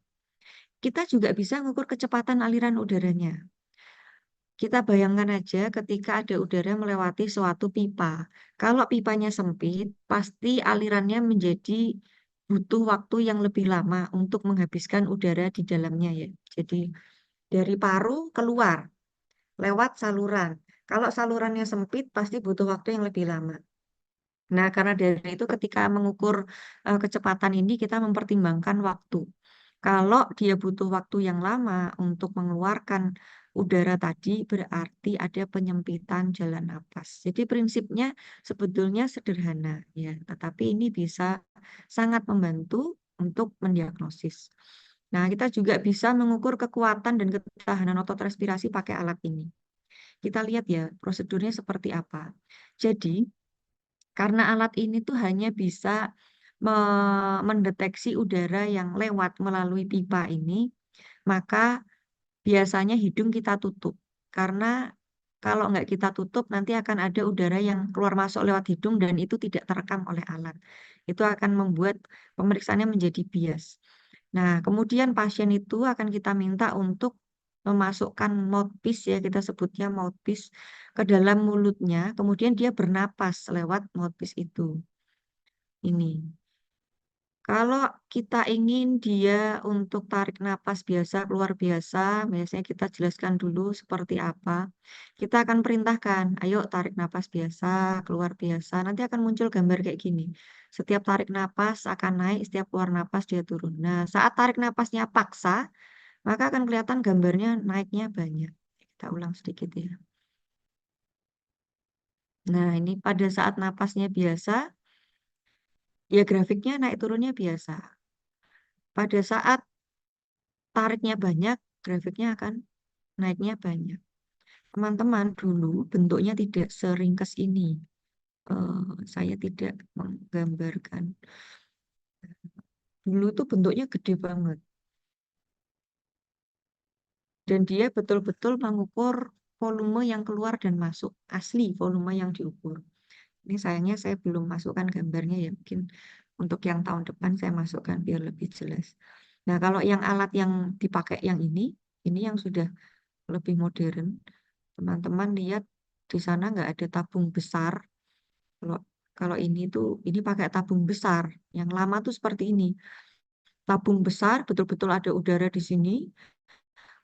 Kita juga bisa mengukur kecepatan aliran udaranya. Kita bayangkan aja ketika ada udara melewati suatu pipa. Kalau pipanya sempit, pasti alirannya menjadi butuh waktu yang lebih lama untuk menghabiskan udara di dalamnya ya. Jadi dari paru keluar lewat saluran. Kalau salurannya sempit, pasti butuh waktu yang lebih lama. Nah, karena dari itu ketika mengukur kecepatan ini kita mempertimbangkan waktu. Kalau dia butuh waktu yang lama untuk mengeluarkan udara tadi, berarti ada penyempitan jalan napas. Jadi prinsipnya sebetulnya sederhana ya, tetapi ini bisa sangat membantu untuk mendiagnosis. Nah, kita juga bisa mengukur kekuatan dan ketahanan otot respirasi pakai alat ini. Kita lihat ya prosedurnya seperti apa. Jadi, karena alat ini tuh hanya bisa mendeteksi udara yang lewat melalui pipa ini, maka biasanya hidung kita tutup. Karena kalau nggak kita tutup, nanti akan ada udara yang keluar masuk lewat hidung dan itu tidak terekam oleh alat. Itu akan membuat pemeriksaannya menjadi bias. Nah, kemudian pasien itu akan kita minta untuk memasukkan mouthpiece ya, kita sebutnya mouthpiece ke dalam mulutnya, kemudian dia bernapas lewat mouthpiece itu. Ini. Kalau kita ingin dia untuk tarik napas biasa, keluar biasa, biasanya kita jelaskan dulu seperti apa. Kita akan perintahkan, ayo tarik napas biasa, keluar biasa. Nanti akan muncul gambar kayak gini. Setiap tarik napas akan naik, setiap keluar napas dia turun. Nah, saat tarik napasnya paksa, maka akan kelihatan gambarnya naiknya banyak. Kita ulang sedikit ya. Nah, ini pada saat napasnya biasa, ya grafiknya naik turunnya biasa. Pada saat tariknya banyak, grafiknya akan naiknya banyak. Teman-teman, dulu bentuknya tidak seringkas ini. Saya tidak menggambarkan. dulu tuh bentuknya gede banget. Dan dia betul-betul mengukur volume yang keluar dan masuk, asli volume yang diukur. Ini sayangnya saya belum masukkan gambarnya ya, mungkin untuk yang tahun depan saya masukkan biar lebih jelas. Nah, kalau yang alat yang dipakai yang ini yang sudah lebih modern, teman-teman lihat di sana nggak ada tabung besar. Kalau kalau ini pakai tabung besar. Yang lama tuh seperti ini. Tabung besar, betul-betul ada udara di sini.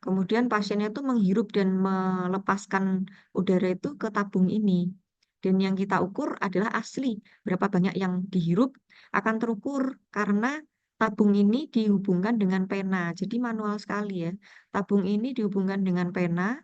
Kemudian pasiennya itu menghirup dan melepaskan udara itu ke tabung ini. Dan yang kita ukur adalah asli. Berapa banyak yang dihirup akan terukur karena tabung ini dihubungkan dengan pena. Jadi manual sekali ya. Tabung ini dihubungkan dengan pena.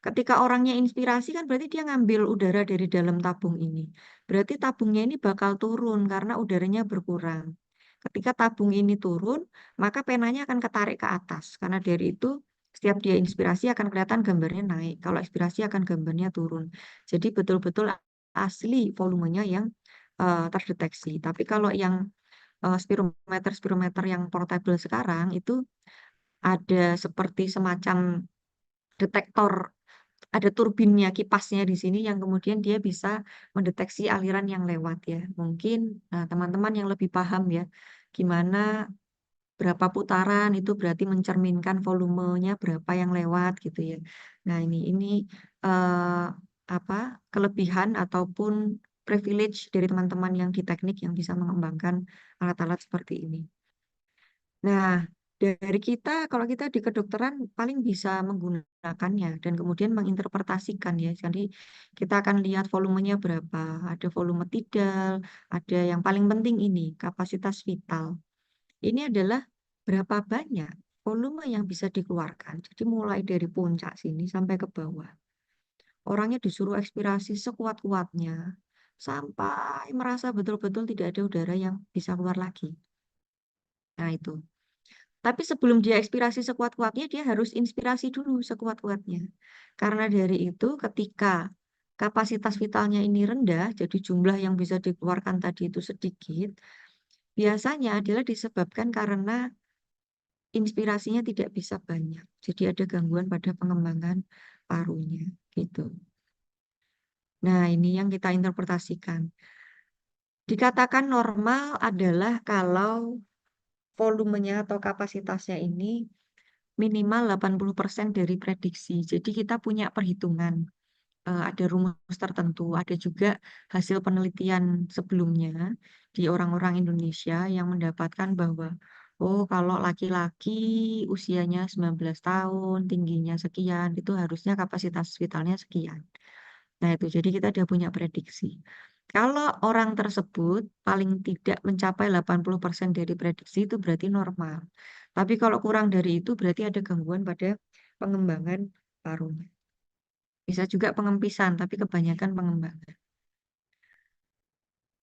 Ketika orangnya inspirasi kan berarti dia ngambil udara dari dalam tabung ini. Berarti tabungnya ini bakal turun karena udaranya berkurang. Ketika tabung ini turun, maka penanya akan ketarik ke atas. Karena dari itu setiap dia inspirasi akan kelihatan gambarnya naik. Kalau inspirasi akan gambarnya turun. Jadi betul-betul asli volumenya yang terdeteksi. Tapi kalau yang spirometer yang portable sekarang itu ada seperti semacam detektor, ada turbinnya, kipasnya di sini yang kemudian dia bisa mendeteksi aliran yang lewat ya. Mungkin teman-teman yang lebih paham ya, gimana berapa putaran itu berarti mencerminkan volumenya berapa yang lewat gitu ya. Nah, ini eh, apa kelebihan ataupun privilege dari teman-teman yang di teknik yang bisa mengembangkan alat-alat seperti ini. Nah, dari kita, kalau kita di kedokteran paling bisa menggunakannya dan kemudian menginterpretasikan ya. Jadi kita akan lihat volumenya berapa, ada volume tidal, ada yang paling penting ini, kapasitas vital. Ini adalah berapa banyak volume yang bisa dikeluarkan. Jadi mulai dari puncak sini sampai ke bawah. Orangnya disuruh ekspirasi sekuat-kuatnya sampai merasa betul-betul tidak ada udara yang bisa keluar lagi. Nah, itu. Tapi sebelum dia ekspirasi sekuat-kuatnya, dia harus inspirasi dulu sekuat-kuatnya. Karena dari itu, ketika kapasitas vitalnya ini rendah, jadi jumlah yang bisa dikeluarkan tadi itu sedikit, biasanya adalah disebabkan karena inspirasinya tidak bisa banyak. Jadi ada gangguan pada pengembangan parunya, gitu. Nah, ini yang kita interpretasikan. Dikatakan normal adalah kalau volumenya atau kapasitasnya ini minimal 80% dari prediksi. Jadi kita punya perhitungan, ada rumus tertentu, ada juga hasil penelitian sebelumnya di orang-orang Indonesia yang mendapatkan bahwa oh kalau laki-laki usianya 19 tahun, tingginya sekian, itu harusnya kapasitas vitalnya sekian. Nah itu, jadi kita udah punya prediksi. Kalau orang tersebut paling tidak mencapai 80% dari prediksi itu berarti normal. Tapi kalau kurang dari itu berarti ada gangguan pada pengembangan parunya. Bisa juga pengempisan, tapi kebanyakan pengembangan.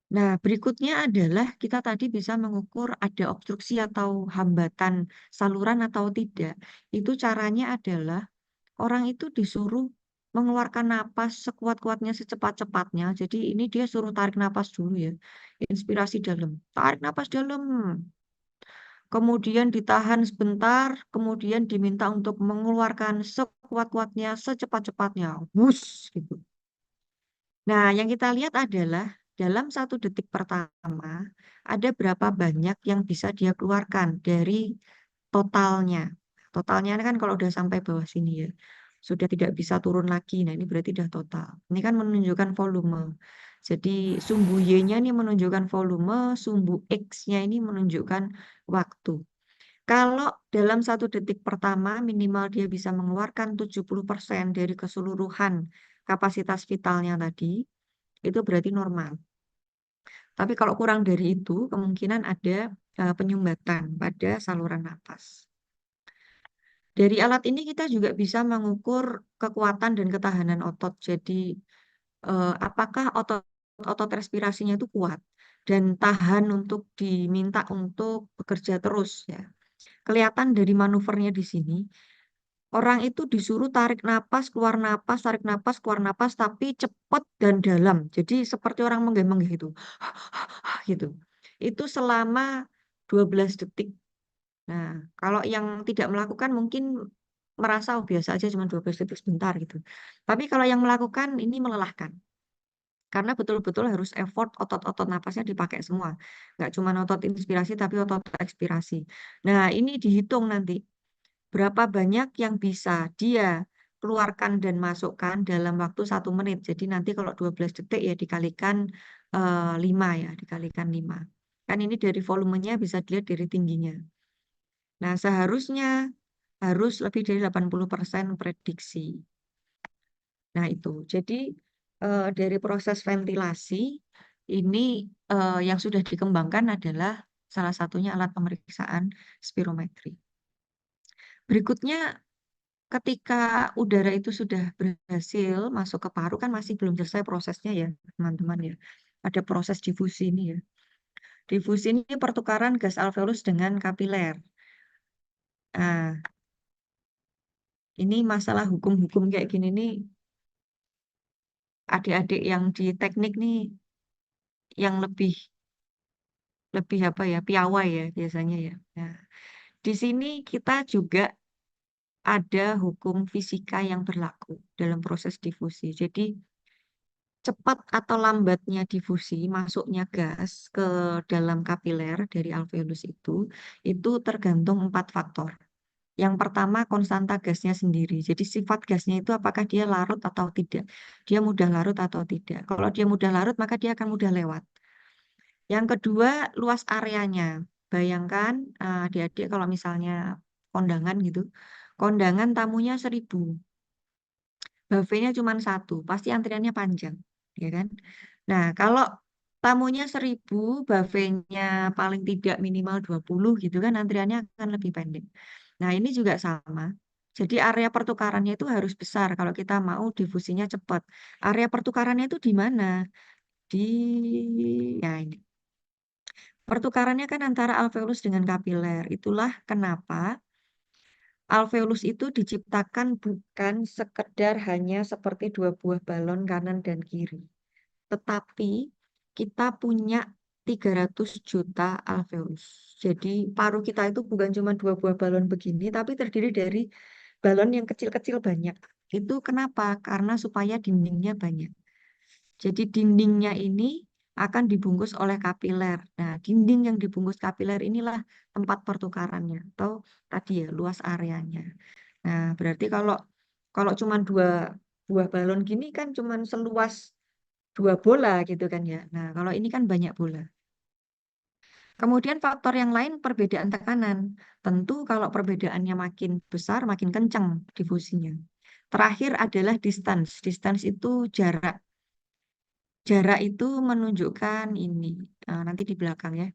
Nah, berikutnya adalah kita tadi bisa mengukur ada obstruksi atau hambatan saluran atau tidak. Itu caranya adalah orang itu disuruh mengeluarkan napas sekuat-kuatnya, secepat-cepatnya. Jadi ini dia suruh tarik napas dulu ya. Inspirasi dalam. Tarik napas dalam. Kemudian ditahan sebentar, kemudian diminta untuk mengeluarkan sekuat-kuatnya, secepat-cepatnya. Wush, gitu. Nah, yang kita lihat adalah dalam 1 detik pertama, ada berapa banyak yang bisa dia keluarkan dari totalnya. Totalnya ini kan kalau udah sampai bawah sini ya, sudah tidak bisa turun lagi. Nah, ini berarti udah total. Ini kan menunjukkan volume. Jadi sumbu Y-nya ini menunjukkan volume, sumbu X-nya ini menunjukkan waktu. Kalau dalam 1 detik pertama minimal dia bisa mengeluarkan 70% dari keseluruhan kapasitas vitalnya tadi, itu berarti normal. Tapi kalau kurang dari itu, kemungkinan ada penyumbatan pada saluran napas. Dari alat ini kita juga bisa mengukur kekuatan dan ketahanan otot. Jadi apakah otot respirasinya itu kuat dan tahan untuk diminta untuk bekerja terus ya. Kelihatan dari manuvernya di sini, orang itu disuruh tarik napas, keluar napas, tarik napas, keluar napas, tapi cepat dan dalam. Jadi seperti orang menggeh-menggeh itu, gitu. Itu selama 12 detik. Nah, kalau yang tidak melakukan mungkin merasa oh, biasa aja cuma 12 detik sebentar gitu. Tapi kalau yang melakukan ini melelahkan. Karena betul-betul harus effort otot-otot napasnya dipakai semua. Nggak cuma otot inspirasi tapi otot ekspirasi. Nah, ini dihitung nanti. Berapa banyak yang bisa dia keluarkan dan masukkan dalam waktu 1 menit. Jadi nanti kalau 12 detik ya dikalikan 5 ya, dikalikan 5. Kan ini dari volumenya bisa dilihat dari tingginya. Nah, seharusnya harus lebih dari 80% prediksi. Nah, itu. Jadi dari proses ventilasi ini yang sudah dikembangkan adalah salah satunya alat pemeriksaan spirometri. Berikutnya, ketika udara itu sudah berhasil masuk ke paru, kan masih belum selesai prosesnya ya, teman-teman ya. Ada proses difusi ini ya. Difusi ini pertukaran gas alveolus dengan kapiler. Nah, ini masalah hukum-hukum kayak gini nih, adik-adik yang di teknik nih, yang lebih lebih apa ya, piawai ya biasanya ya. Nah, di sini kita juga ada hukum fisika yang berlaku dalam proses difusi. Jadi cepat atau lambatnya difusi, masuknya gas ke dalam kapiler dari alveolus itu tergantung 4 faktor. Yang pertama konstanta gasnya sendiri. Jadi sifat gasnya itu apakah dia larut atau tidak. Dia mudah larut atau tidak. Kalau dia mudah larut maka dia akan mudah lewat. Yang kedua luas areanya. Bayangkan adik-adik kalau misalnya kondangan gitu. Kondangan tamunya 1.000. Buffetnya cuma 1, pasti antriannya panjang, ya kan? Nah, kalau tamunya 1.000, buffetnya paling tidak minimal 20 gitu kan, antriannya akan lebih pendek. Nah, ini juga sama. Jadi area pertukarannya itu harus besar kalau kita mau difusinya cepat. Area pertukarannya itu di mana? Di, ya ini. Pertukarannya kan antara alveolus dengan kapiler. Itulah kenapa alveolus itu diciptakan bukan sekedar hanya seperti 2 buah balon kanan dan kiri. Tetapi kita punya 300 juta alveolus. Jadi paru kita itu bukan cuma 2 buah balon begini, tapi terdiri dari balon yang kecil-kecil banyak. Itu kenapa? Karena supaya dindingnya banyak. Jadi dindingnya ini akan dibungkus oleh kapiler. Nah, dinding yang dibungkus kapiler inilah tempat pertukarannya atau tadi ya luas areanya. Nah, berarti kalau kalau cuma 2 buah balon gini kan cuma seluas 2 bola gitu kan ya. Nah, kalau ini kan banyak bola. Kemudian faktor yang lain perbedaan tekanan. Tentu kalau perbedaannya makin besar, makin kencang difusinya. Terakhir adalah distance. Distance itu jarak. Jarak itu menunjukkan ini nanti di belakang ya.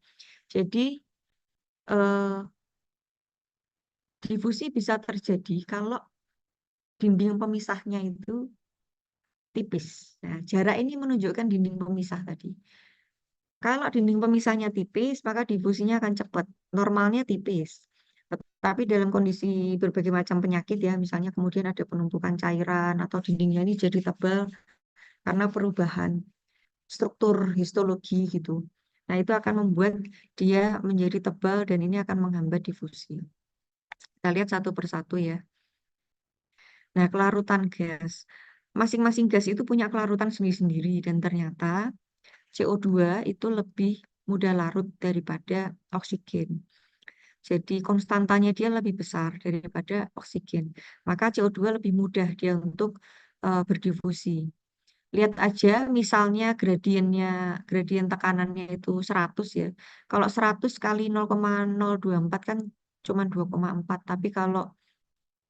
Jadi eh, difusi bisa terjadi kalau dinding pemisahnya itu tipis. Nah, jarak ini menunjukkan dinding pemisah tadi. Kalau dinding pemisahnya tipis, maka difusinya akan cepat. Normalnya tipis. Tapi dalam kondisi berbagai macam penyakit ya, misalnya kemudian ada penumpukan cairan atau dindingnya ini jadi tebal karena perubahan struktur histologi gitu. Nah, itu akan membuat dia menjadi tebal dan ini akan menghambat difusi. Kita lihat satu persatu ya. Nah, kelarutan gas. Masing-masing gas itu punya kelarutan sendiri-sendiri dan ternyata CO2 itu lebih mudah larut daripada oksigen. Jadi konstantanya dia lebih besar daripada oksigen. Maka CO2 lebih mudah dia untuk berdifusi. Lihat aja misalnya gradien tekanannya itu 100 ya. Kalau 100 kali 0,024 kan cuma 2,4. Tapi kalau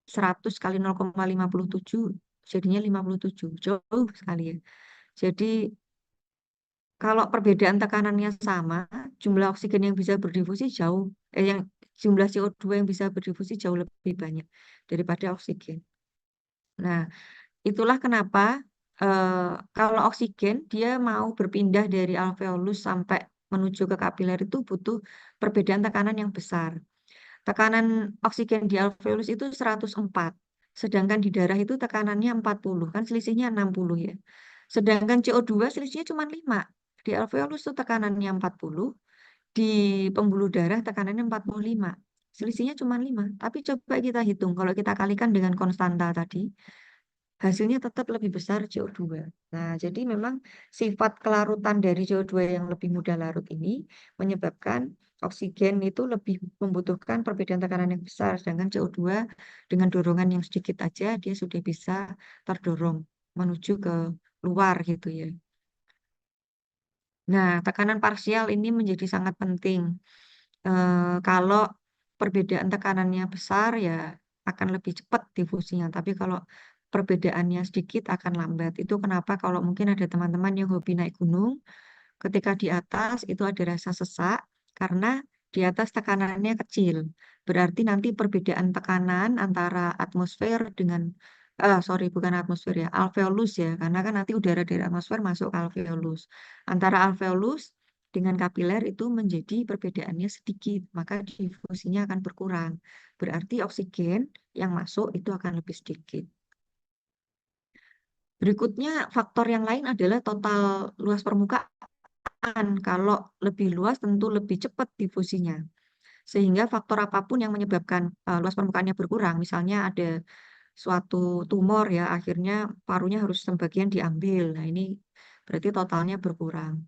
100 kali 0,57 jadinya 57. Jauh sekali ya. Jadi kalau perbedaan tekanannya sama, jumlah oksigen yang bisa berdifusi yang jumlah CO2 yang bisa berdifusi jauh lebih banyak daripada oksigen. Nah, itulah kenapa kalau oksigen dia mau berpindah dari alveolus sampai menuju ke kapiler itu butuh perbedaan tekanan yang besar. Tekanan oksigen di alveolus itu 104, sedangkan di darah itu tekanannya 40, kan selisihnya 60 ya. Sedangkan CO2 selisihnya cuma 5. Di alveolus itu tekanannya 40, Di pembuluh darah tekanannya 45. Selisihnya cuma 5. Tapi coba kita hitung, kalau kita kalikan dengan konstanta tadi, hasilnya tetap lebih besar CO2. Nah, jadi memang sifat kelarutan dari CO2 yang lebih mudah larut ini menyebabkan oksigen itu lebih membutuhkan perbedaan tekanan yang besar, sedangkan CO2 dengan dorongan yang sedikit aja dia sudah bisa terdorong menuju ke luar gitu ya. Nah, tekanan parsial ini menjadi sangat penting. Kalau perbedaan tekanannya besar ya akan lebih cepat difusinya. Tapi kalau perbedaannya sedikit akan lambat. Itu kenapa kalau mungkin ada teman-teman yang hobi naik gunung, ketika di atas itu ada rasa sesak karena di atas tekanannya kecil. Berarti nanti perbedaan tekanan antara atmosfer dengan sorry bukan atmosfer ya, alveolus ya, karena kan nanti udara dari atmosfer masuk ke alveolus. Antara alveolus dengan kapiler itu menjadi perbedaannya sedikit, maka difusinya akan berkurang. Berarti oksigen yang masuk itu akan lebih sedikit. Berikutnya faktor yang lain adalah total luas permukaan. Kalau lebih luas tentu lebih cepat difusinya. Sehingga faktor apapun yang menyebabkan luas permukaannya berkurang, misalnya ada suatu tumor ya, akhirnya parunya harus sebagian diambil. Nah, ini berarti totalnya berkurang.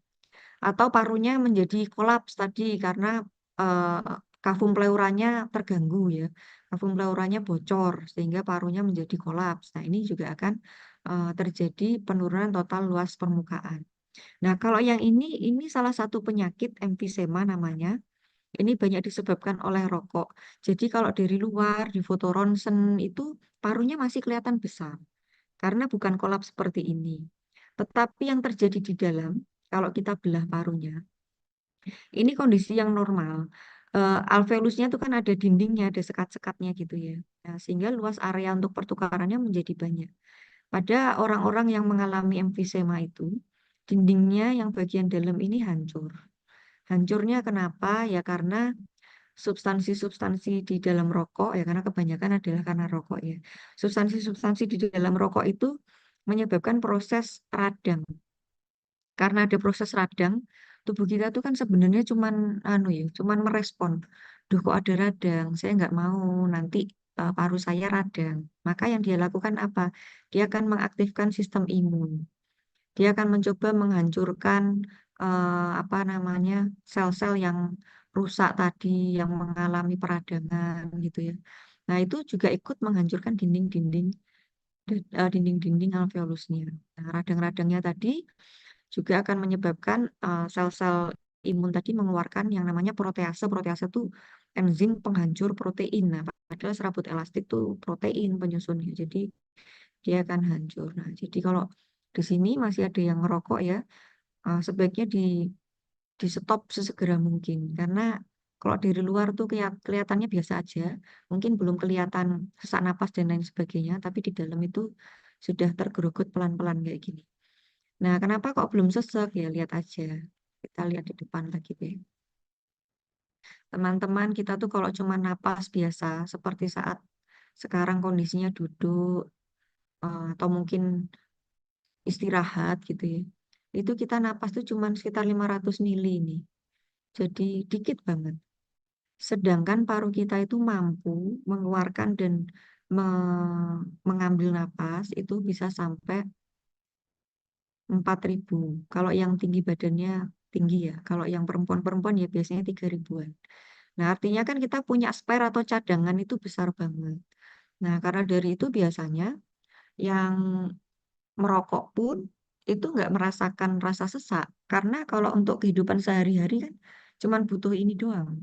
Atau parunya menjadi kolaps tadi karena eh, kafum pleuranya terganggu ya. Kafum pleuranya bocor sehingga parunya menjadi kolaps. Nah, ini juga akan terjadi penurunan total luas permukaan. Nah, kalau yang ini salah satu penyakit emfisema namanya. Ini banyak disebabkan oleh rokok. Jadi kalau dari luar di foto ronsen itu parunya masih kelihatan besar karena bukan kolaps seperti ini. Tetapi yang terjadi di dalam, kalau kita belah parunya, ini kondisi yang normal. Alveolusnya itu kan ada dindingnya, ada sekat-sekatnya gitu ya. Nah, sehingga luas area untuk pertukarannya menjadi banyak. Pada orang-orang yang mengalami emfisema itu, dindingnya yang bagian dalam ini hancur. Hancurnya kenapa? Ya karena substansi-substansi di dalam rokok ya karena kebanyakan adalah karena rokok ya. Substansi-substansi di dalam rokok itu menyebabkan proses radang. Karena ada proses radang, tubuh kita tuh kan sebenarnya cuman anu ya, cuman merespon. Duh kok ada radang, saya nggak mau nanti paru saya radang. Maka yang dia lakukan apa? Dia akan mengaktifkan sistem imun. Dia akan mencoba menghancurkan apa namanya sel-sel yang rusak tadi, yang mengalami peradangan gitu ya. Nah itu juga ikut menghancurkan dinding-dinding alveolusnya. Nah, radang-radangnya tadi juga akan menyebabkan sel-sel imun tadi mengeluarkan yang namanya protease. Protease itu enzim penghancur protein. Nah, padahal serabut elastik itu protein penyusunnya. Jadi dia akan hancur. Nah, jadi kalau di sini masih ada yang ngerokok ya, sebaiknya di stop sesegera mungkin karena kalau dari luar tuh kelihatannya biasa aja, mungkin belum kelihatan sesak napas dan lain sebagainya, tapi di dalam itu sudah tergerogot pelan-pelan kayak gini. Nah, kenapa kok belum sesek ya? Lihat aja. Kita lihat di depan lagi deh. Teman-teman kita tuh kalau cuma napas biasa, seperti saat sekarang kondisinya duduk, atau mungkin istirahat gitu ya. Itu kita napas tuh cuma sekitar 500 mili nih. Jadi dikit banget. Sedangkan paru kita itu mampu mengeluarkan dan mengambil napas itu bisa sampai 4.000. Kalau yang tinggi badannya tinggi ya. Kalau yang perempuan-perempuan ya biasanya 3.000-an. Nah, artinya kan kita punya spare atau cadangan itu besar banget. Nah, karena dari itu biasanya yang merokok pun itu nggak merasakan rasa sesak. Karena kalau untuk kehidupan sehari-hari kan cuman butuh ini doang.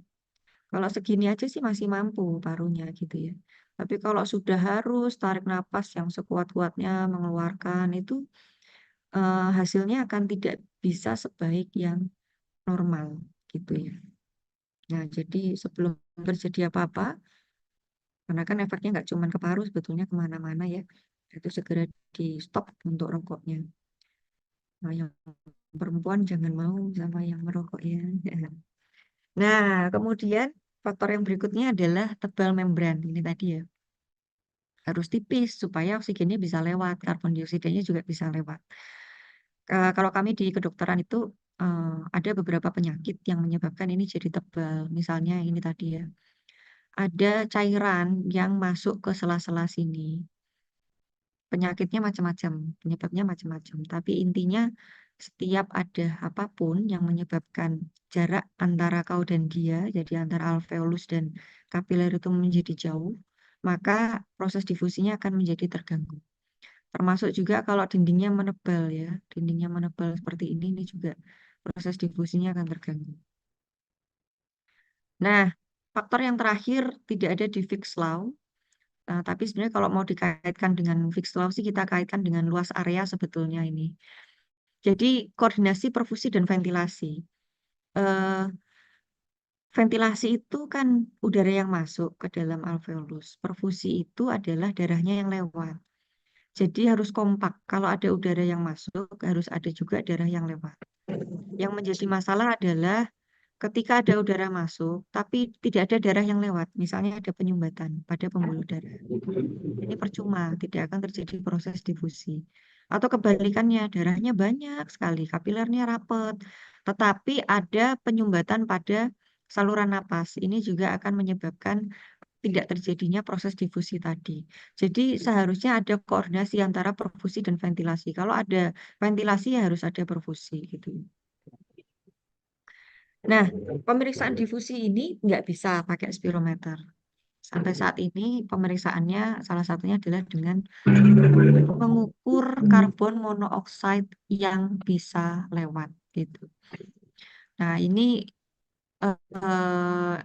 Kalau segini aja sih masih mampu parunya gitu ya. Tapi kalau sudah harus tarik napas yang sekuat-kuatnya mengeluarkan itu hasilnya akan tidak bisa sebaik yang normal gitu ya. Nah, jadi sebelum terjadi apa-apa, karena kan efeknya nggak cuma ke paru, sebetulnya kemana-mana ya, itu segera di stop untuk rokoknya. Nah, yang perempuan jangan mau sama yang merokok ya. Nah, kemudian faktor yang berikutnya adalah tebal membran. Ini tadi ya, harus tipis supaya oksigennya bisa lewat, karbon dioksidanya juga bisa lewat. Kalau kami di kedokteran itu ada beberapa penyakit yang menyebabkan ini jadi tebal. Misalnya ini tadi ya, ada cairan yang masuk ke sela-sela sini. Penyakitnya macam-macam, penyebabnya macam-macam. Tapi intinya setiap ada apapun yang menyebabkan jarak antara kau dan dia, jadi antara alveolus dan kapiler itu menjadi jauh, maka proses difusinya akan menjadi terganggu. Termasuk juga kalau dindingnya menebal ya, dindingnya menebal seperti ini juga proses difusinya akan terganggu. Nah, faktor yang terakhir tidak ada di Fick's Law. Tapi sebenarnya kalau mau dikaitkan dengan Fick's Law sih kita kaitkan dengan luas area sebetulnya ini. Jadi koordinasi perfusi dan ventilasi. Eh, Ventilasi itu kan udara yang masuk ke dalam alveolus. Perfusi itu adalah darahnya yang lewat. Jadi harus kompak. Kalau ada udara yang masuk, harus ada juga darah yang lewat. Yang menjadi masalah adalah ketika ada udara masuk, tapi tidak ada darah yang lewat. Misalnya ada penyumbatan pada pembuluh darah. Ini percuma, tidak akan terjadi proses difusi. Atau kebalikannya, darahnya banyak sekali, kapilernya rapet, tetapi ada penyumbatan pada saluran napas. Ini juga akan menyebabkan tidak terjadinya proses difusi tadi. Jadi seharusnya ada koordinasi antara perfusi dan ventilasi. Kalau ada ventilasi ya harus ada perfusi gitu. Nah, pemeriksaan difusi ini nggak bisa pakai spirometer. Sampai saat ini pemeriksaannya salah satunya adalah dengan mengukur karbon monoksida yang bisa lewat gitu. Nah, ini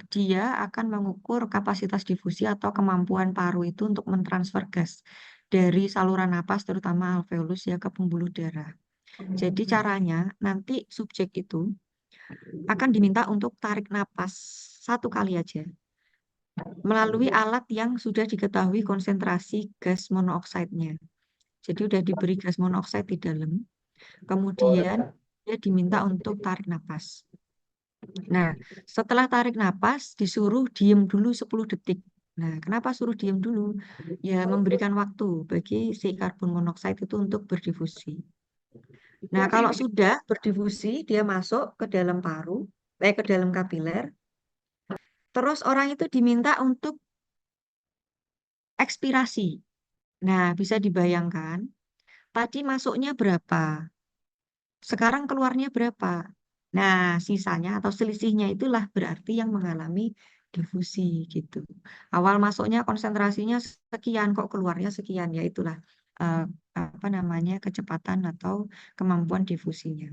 dia akan mengukur kapasitas difusi atau kemampuan paru itu untuk mentransfer gas dari saluran napas terutama alveolus ya ke pembuluh darah. Jadi caranya nanti subjek itu akan diminta untuk tarik napas satu kali aja melalui alat yang sudah diketahui konsentrasi gas monoksida-nya. Jadi udah diberi gas monoksida di dalam, kemudian dia diminta untuk tarik napas. Nah, setelah tarik napas, disuruh diem dulu 10 detik. Nah, kenapa suruh diem dulu? Ya, memberikan waktu bagi si karbon monoksida itu untuk berdifusi. Nah, kalau sudah berdifusi, dia masuk ke dalam paru, ke dalam kapiler. Terus orang itu diminta untuk ekspirasi. Nah, bisa dibayangkan, tadi masuknya berapa? Sekarang keluarnya berapa? Nah, sisanya atau selisihnya itulah berarti yang mengalami difusi gitu. Awal masuknya konsentrasinya sekian, kok keluarnya sekian, ya itulah eh, apa namanya kecepatan atau kemampuan difusinya.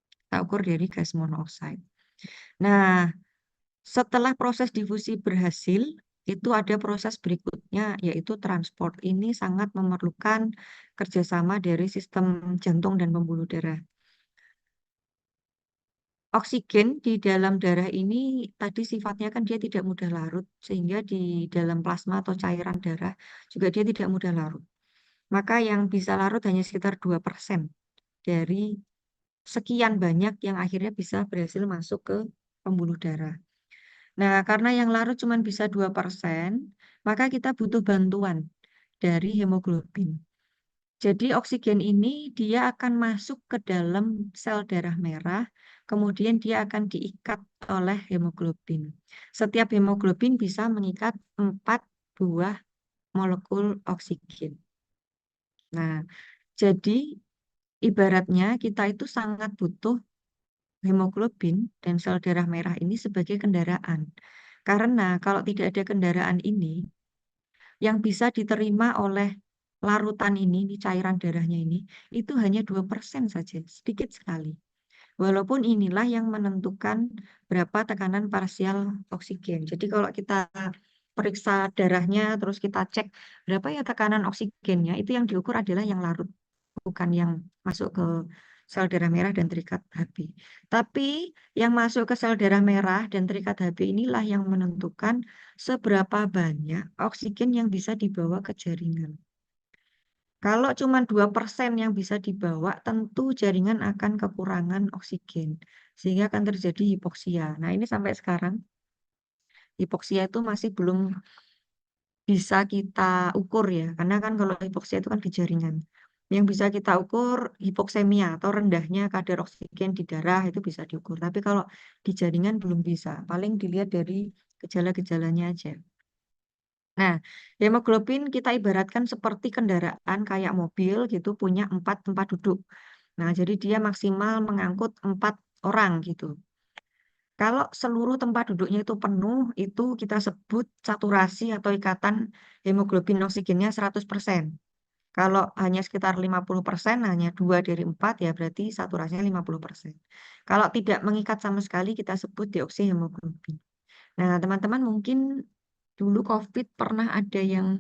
Kita ukur dari gas monoksida. Nah, setelah proses difusi berhasil, itu ada proses berikutnya yaitu transport. Ini sangat memerlukan kerjasama dari sistem jantung dan pembuluh darah. Oksigen di dalam darah ini tadi sifatnya kan dia tidak mudah larut, sehingga di dalam plasma atau cairan darah juga dia tidak mudah larut. Maka yang bisa larut hanya sekitar 2% dari sekian banyak yang akhirnya bisa berhasil masuk ke pembuluh darah. Nah, karena yang larut cuma bisa 2%, maka kita butuh bantuan dari hemoglobin. Jadi oksigen ini dia akan masuk ke dalam sel darah merah, kemudian dia akan diikat oleh hemoglobin. Setiap hemoglobin bisa mengikat 4 buah molekul oksigen. Nah, jadi ibaratnya kita itu sangat butuh hemoglobin dan sel darah merah ini sebagai kendaraan. Karena kalau tidak ada kendaraan ini, yang bisa diterima oleh larutan ini, di cairan darahnya ini, itu hanya 2% saja, sedikit sekali. Walaupun inilah yang menentukan berapa tekanan parsial oksigen. Jadi kalau kita periksa darahnya, terus kita cek berapa ya tekanan oksigennya, itu yang diukur adalah yang larut, bukan yang masuk ke sel darah merah dan terikat HB. Tapi yang masuk ke sel darah merah dan terikat HB inilah yang menentukan seberapa banyak oksigen yang bisa dibawa ke jaringan. Kalau cuma 2% yang bisa dibawa, tentu jaringan akan kekurangan oksigen, sehingga akan terjadi hipoksia. Nah, ini sampai sekarang, hipoksia itu masih belum bisa kita ukur ya, karena kan kalau hipoksia itu kan di jaringan. Yang bisa kita ukur hipoksemia atau rendahnya kadar oksigen di darah itu bisa diukur. Tapi kalau di jaringan belum bisa. Paling dilihat dari gejala-gejalanya aja. Nah, hemoglobin kita ibaratkan seperti kendaraan kayak mobil gitu punya 4 tempat duduk. Nah, jadi dia maksimal mengangkut 4 orang gitu. Kalau seluruh tempat duduknya itu penuh, itu kita sebut saturasi atau ikatan hemoglobin oksigennya 100%. Kalau hanya sekitar 50%, hanya 2 dari 4, ya berarti saturasinya 50%. Kalau tidak mengikat sama sekali, kita sebut deoksihemoglobin. Nah, teman-teman mungkin dulu COVID pernah ada yang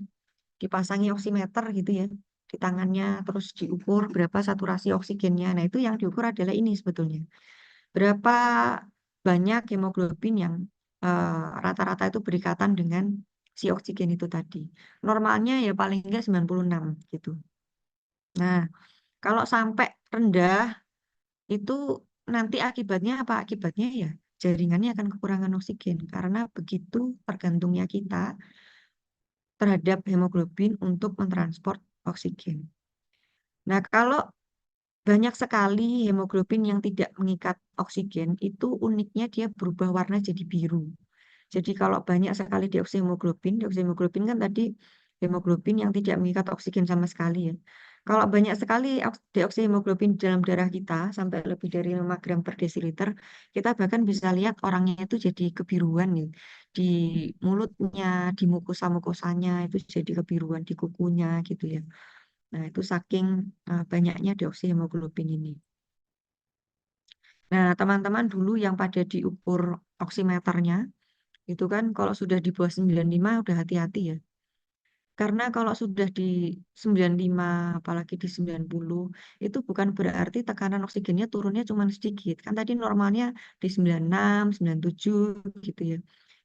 dipasangi oximeter gitu ya di tangannya, terus diukur berapa saturasi oksigennya. Nah, itu yang diukur adalah ini sebetulnya. Berapa banyak hemoglobin yang rata-rata itu berikatan dengan si oksigen itu tadi. Normalnya ya paling enggak 96 gitu. Nah, kalau sampai rendah itu nanti akibatnya apa? Akibatnya ya jaringannya akan kekurangan oksigen karena begitu tergantungnya kita terhadap hemoglobin untuk mentransport oksigen. Nah, kalau banyak sekali hemoglobin yang tidak mengikat oksigen, itu uniknya dia berubah warna jadi biru. Jadi kalau banyak sekali deoksihemoglobin kan tadi hemoglobin yang tidak mengikat oksigen sama sekali ya. Kalau banyak sekali deoksihemoglobin dalam darah kita sampai lebih dari 5 gram per desiliter, kita bahkan bisa lihat orangnya itu jadi kebiruan nih. Di mulutnya, di mukosa-mukosanya itu jadi kebiruan, di kukunya gitu ya. Nah, itu saking banyaknya deoksihemoglobin ini. Nah, teman-teman dulu yang pada diukur oximeternya, itu kan kalau sudah di bawah 95 udah hati-hati ya. Karena kalau sudah di 95, apalagi di 90, itu bukan berarti tekanan oksigennya turunnya cuma sedikit. Kan tadi normalnya di 96, 97 gitu ya.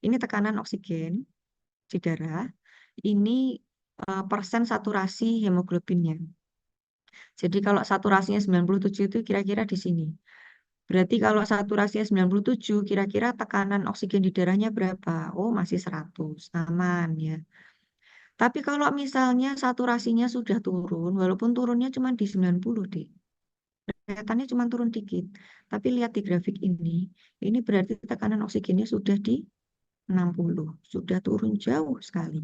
Ini tekanan oksigen di darah, ini persen saturasi hemoglobinnya. Jadi kalau saturasinya 97 itu kira-kira di sini. Berarti kalau saturasinya 97, kira-kira tekanan oksigen di darahnya berapa? Oh, masih 100, aman ya. Tapi kalau misalnya saturasinya sudah turun, walaupun turunnya cuma di 90 deh. Kelihatannya cuma turun dikit. Tapi lihat di grafik ini berarti tekanan oksigennya sudah di 60, sudah turun jauh sekali.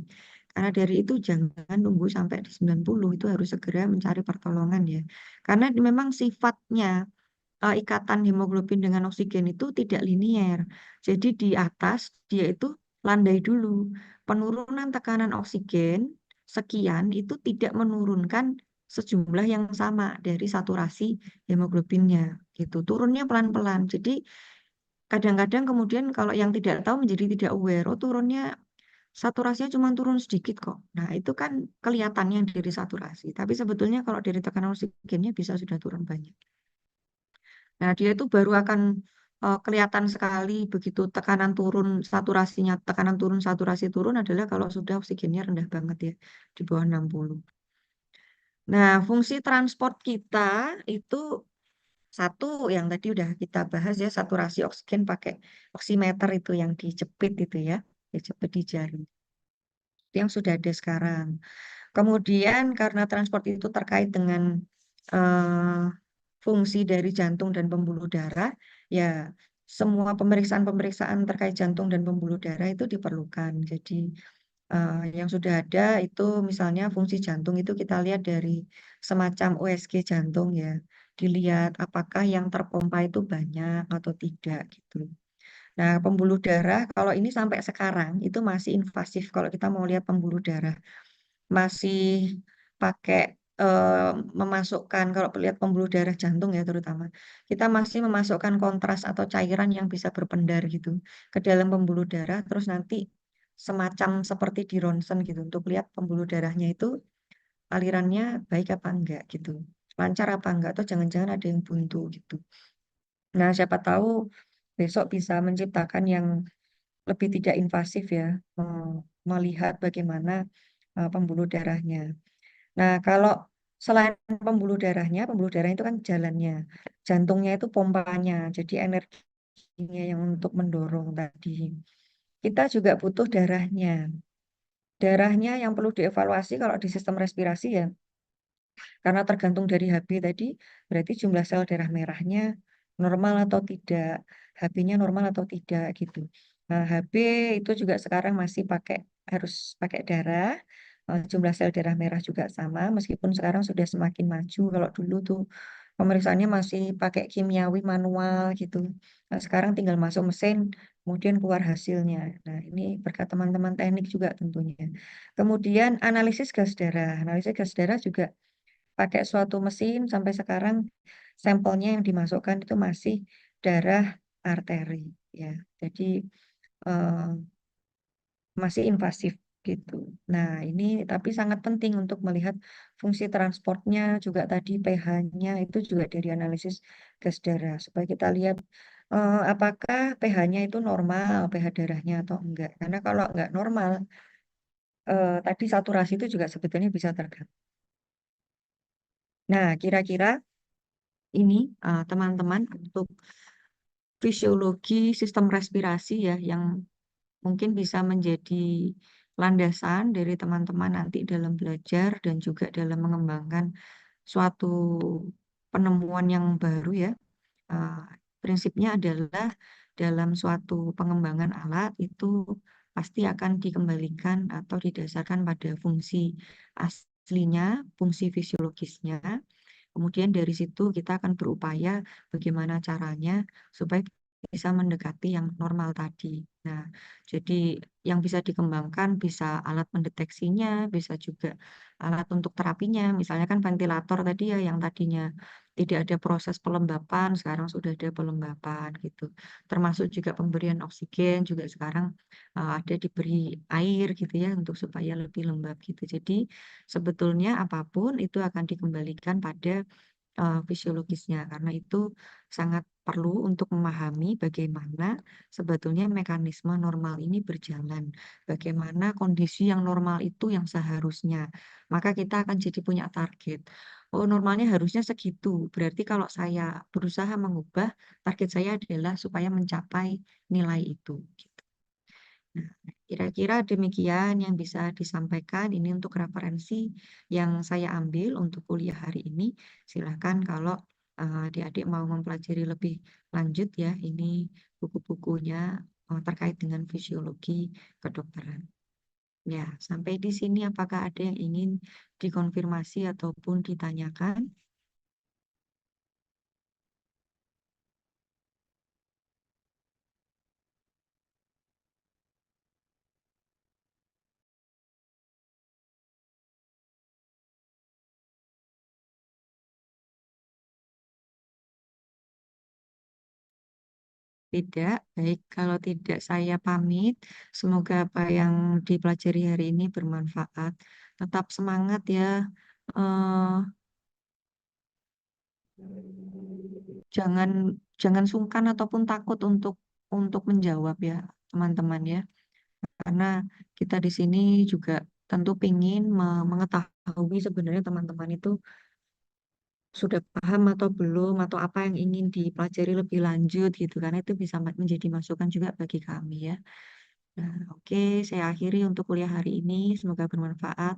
Karena dari itu jangan nunggu sampai di 90, itu harus segera mencari pertolongan ya. Karena memang sifatnya ikatan hemoglobin dengan oksigen itu tidak linier. Jadi di atas dia itu landai dulu. Penurunan tekanan oksigen sekian itu tidak menurunkan sejumlah yang sama dari saturasi hemoglobinnya gitu. Turunnya pelan-pelan. Jadi kadang-kadang kemudian kalau yang tidak tahu menjadi tidak aware, oh turunnya saturasinya cuma turun sedikit kok. Nah, itu kan kelihatannya dari saturasi. Tapi sebetulnya kalau dari tekanan oksigennya bisa sudah turun banyak. Nah, dia itu baru akan kelihatan sekali begitu tekanan turun, saturasi turun adalah kalau sudah oksigennya rendah banget ya, di bawah 60. Nah, fungsi transport kita itu satu yang tadi udah kita bahas ya, saturasi oksigen pakai oximeter itu yang dijepit itu ya, dijepit di jari. Itu yang sudah ada sekarang. Kemudian karena transport itu terkait dengan eh, fungsi dari jantung dan pembuluh darah, ya semua pemeriksaan-pemeriksaan terkait jantung dan pembuluh darah itu diperlukan. Jadi yang sudah ada itu misalnya fungsi jantung itu kita lihat dari semacam USG jantung ya, dilihat apakah yang terpompa itu banyak atau tidak gitu. Nah, pembuluh darah kalau ini sampai sekarang itu masih invasif kalau kita mau lihat pembuluh darah masih pakai eh, memasukkan kalau lihat pembuluh darah jantung ya terutama kita masih memasukkan kontras atau cairan yang bisa berpendar gitu ke dalam pembuluh darah terus nanti semacam seperti di ronsen gitu untuk lihat pembuluh darahnya itu alirannya baik apa enggak gitu lancar apa enggak atau jangan-jangan ada yang buntu gitu. Nah, siapa tahu besok bisa menciptakan yang lebih tidak invasif ya, melihat bagaimana pembuluh darahnya. Nah, kalau selain pembuluh darah itu kan jalannya. Jantungnya itu pompanya, jadi energinya yang untuk mendorong tadi. Kita juga butuh darahnya. Darahnya yang perlu dievaluasi kalau di sistem respirasi ya. Karena tergantung dari HB tadi, berarti jumlah sel darah merahnya normal atau tidak, HB-nya normal atau tidak gitu. Nah, HB itu juga sekarang masih harus pakai darah. Jumlah sel darah merah juga sama, meskipun sekarang sudah semakin maju. Kalau dulu tuh pemeriksaannya masih pakai kimiawi manual gitu. Nah, sekarang tinggal masuk mesin, kemudian keluar hasilnya. Nah, ini berkat teman-teman teknik juga tentunya. Kemudian analisis gas darah. Analisis gas darah juga pakai suatu mesin sampai sekarang sampelnya yang dimasukkan itu masih darah arteri ya. Jadi eh, masih invasif gitu. Nah, ini tapi sangat penting untuk melihat fungsi transportnya juga tadi pH-nya itu juga dari analisis gas darah supaya kita lihat apakah pH-nya itu normal, pH darahnya atau enggak. Karena kalau enggak normal, tadi saturasi itu juga sebetulnya bisa terganggu. Nah, kira-kira ini teman-teman untuk fisiologi sistem respirasi ya yang mungkin bisa menjadi landasan dari teman-teman nanti dalam belajar dan juga dalam mengembangkan suatu penemuan yang baru ya. Eh, Prinsipnya adalah dalam suatu pengembangan alat itu pasti akan dikembalikan atau didasarkan pada fungsi aslinya, fungsi fisiologisnya. Kemudian dari situ kita akan berupaya bagaimana caranya supaya bisa mendekati yang normal tadi. Nah, jadi yang bisa dikembangkan bisa alat mendeteksinya, bisa juga alat untuk terapinya. Misalnya kan ventilator tadi ya yang tadinya tidak ada proses pelembapan, sekarang sudah ada pelembapan gitu. Termasuk juga pemberian oksigen juga sekarang ada diberi air gitu ya untuk supaya lebih lembab gitu. Jadi sebetulnya apapun itu akan dikembalikan pada fisiologisnya karena itu sangat perlu untuk memahami bagaimana sebetulnya mekanisme normal ini berjalan, bagaimana kondisi yang normal itu yang seharusnya. Maka kita akan jadi punya target. Oh, normalnya harusnya segitu. Berarti kalau saya berusaha mengubah, target saya adalah supaya mencapai nilai itu. Gitu. Nah, kira-kira demikian yang bisa disampaikan ini untuk referensi yang saya ambil untuk kuliah hari ini. Silahkan kalau adik-adik mau mempelajari lebih lanjut ya, ini buku-bukunya terkait dengan fisiologi kedokteran. Ya, sampai di sini apakah ada yang ingin dikonfirmasi ataupun ditanyakan? Tidak, baik. Kalau tidak, saya pamit. Semoga apa yang dipelajari hari ini bermanfaat. Tetap semangat ya. Eh, jangan jangan sungkan ataupun takut untuk menjawab ya, teman-teman ya. Karena kita di sini juga tentu ingin mengetahui sebenarnya teman-teman itu sudah paham atau belum atau apa yang ingin dipelajari lebih lanjut gitu. Karena itu bisa menjadi masukan juga bagi kami ya. Nah, oke, saya akhiri untuk kuliah hari ini. Semoga bermanfaat.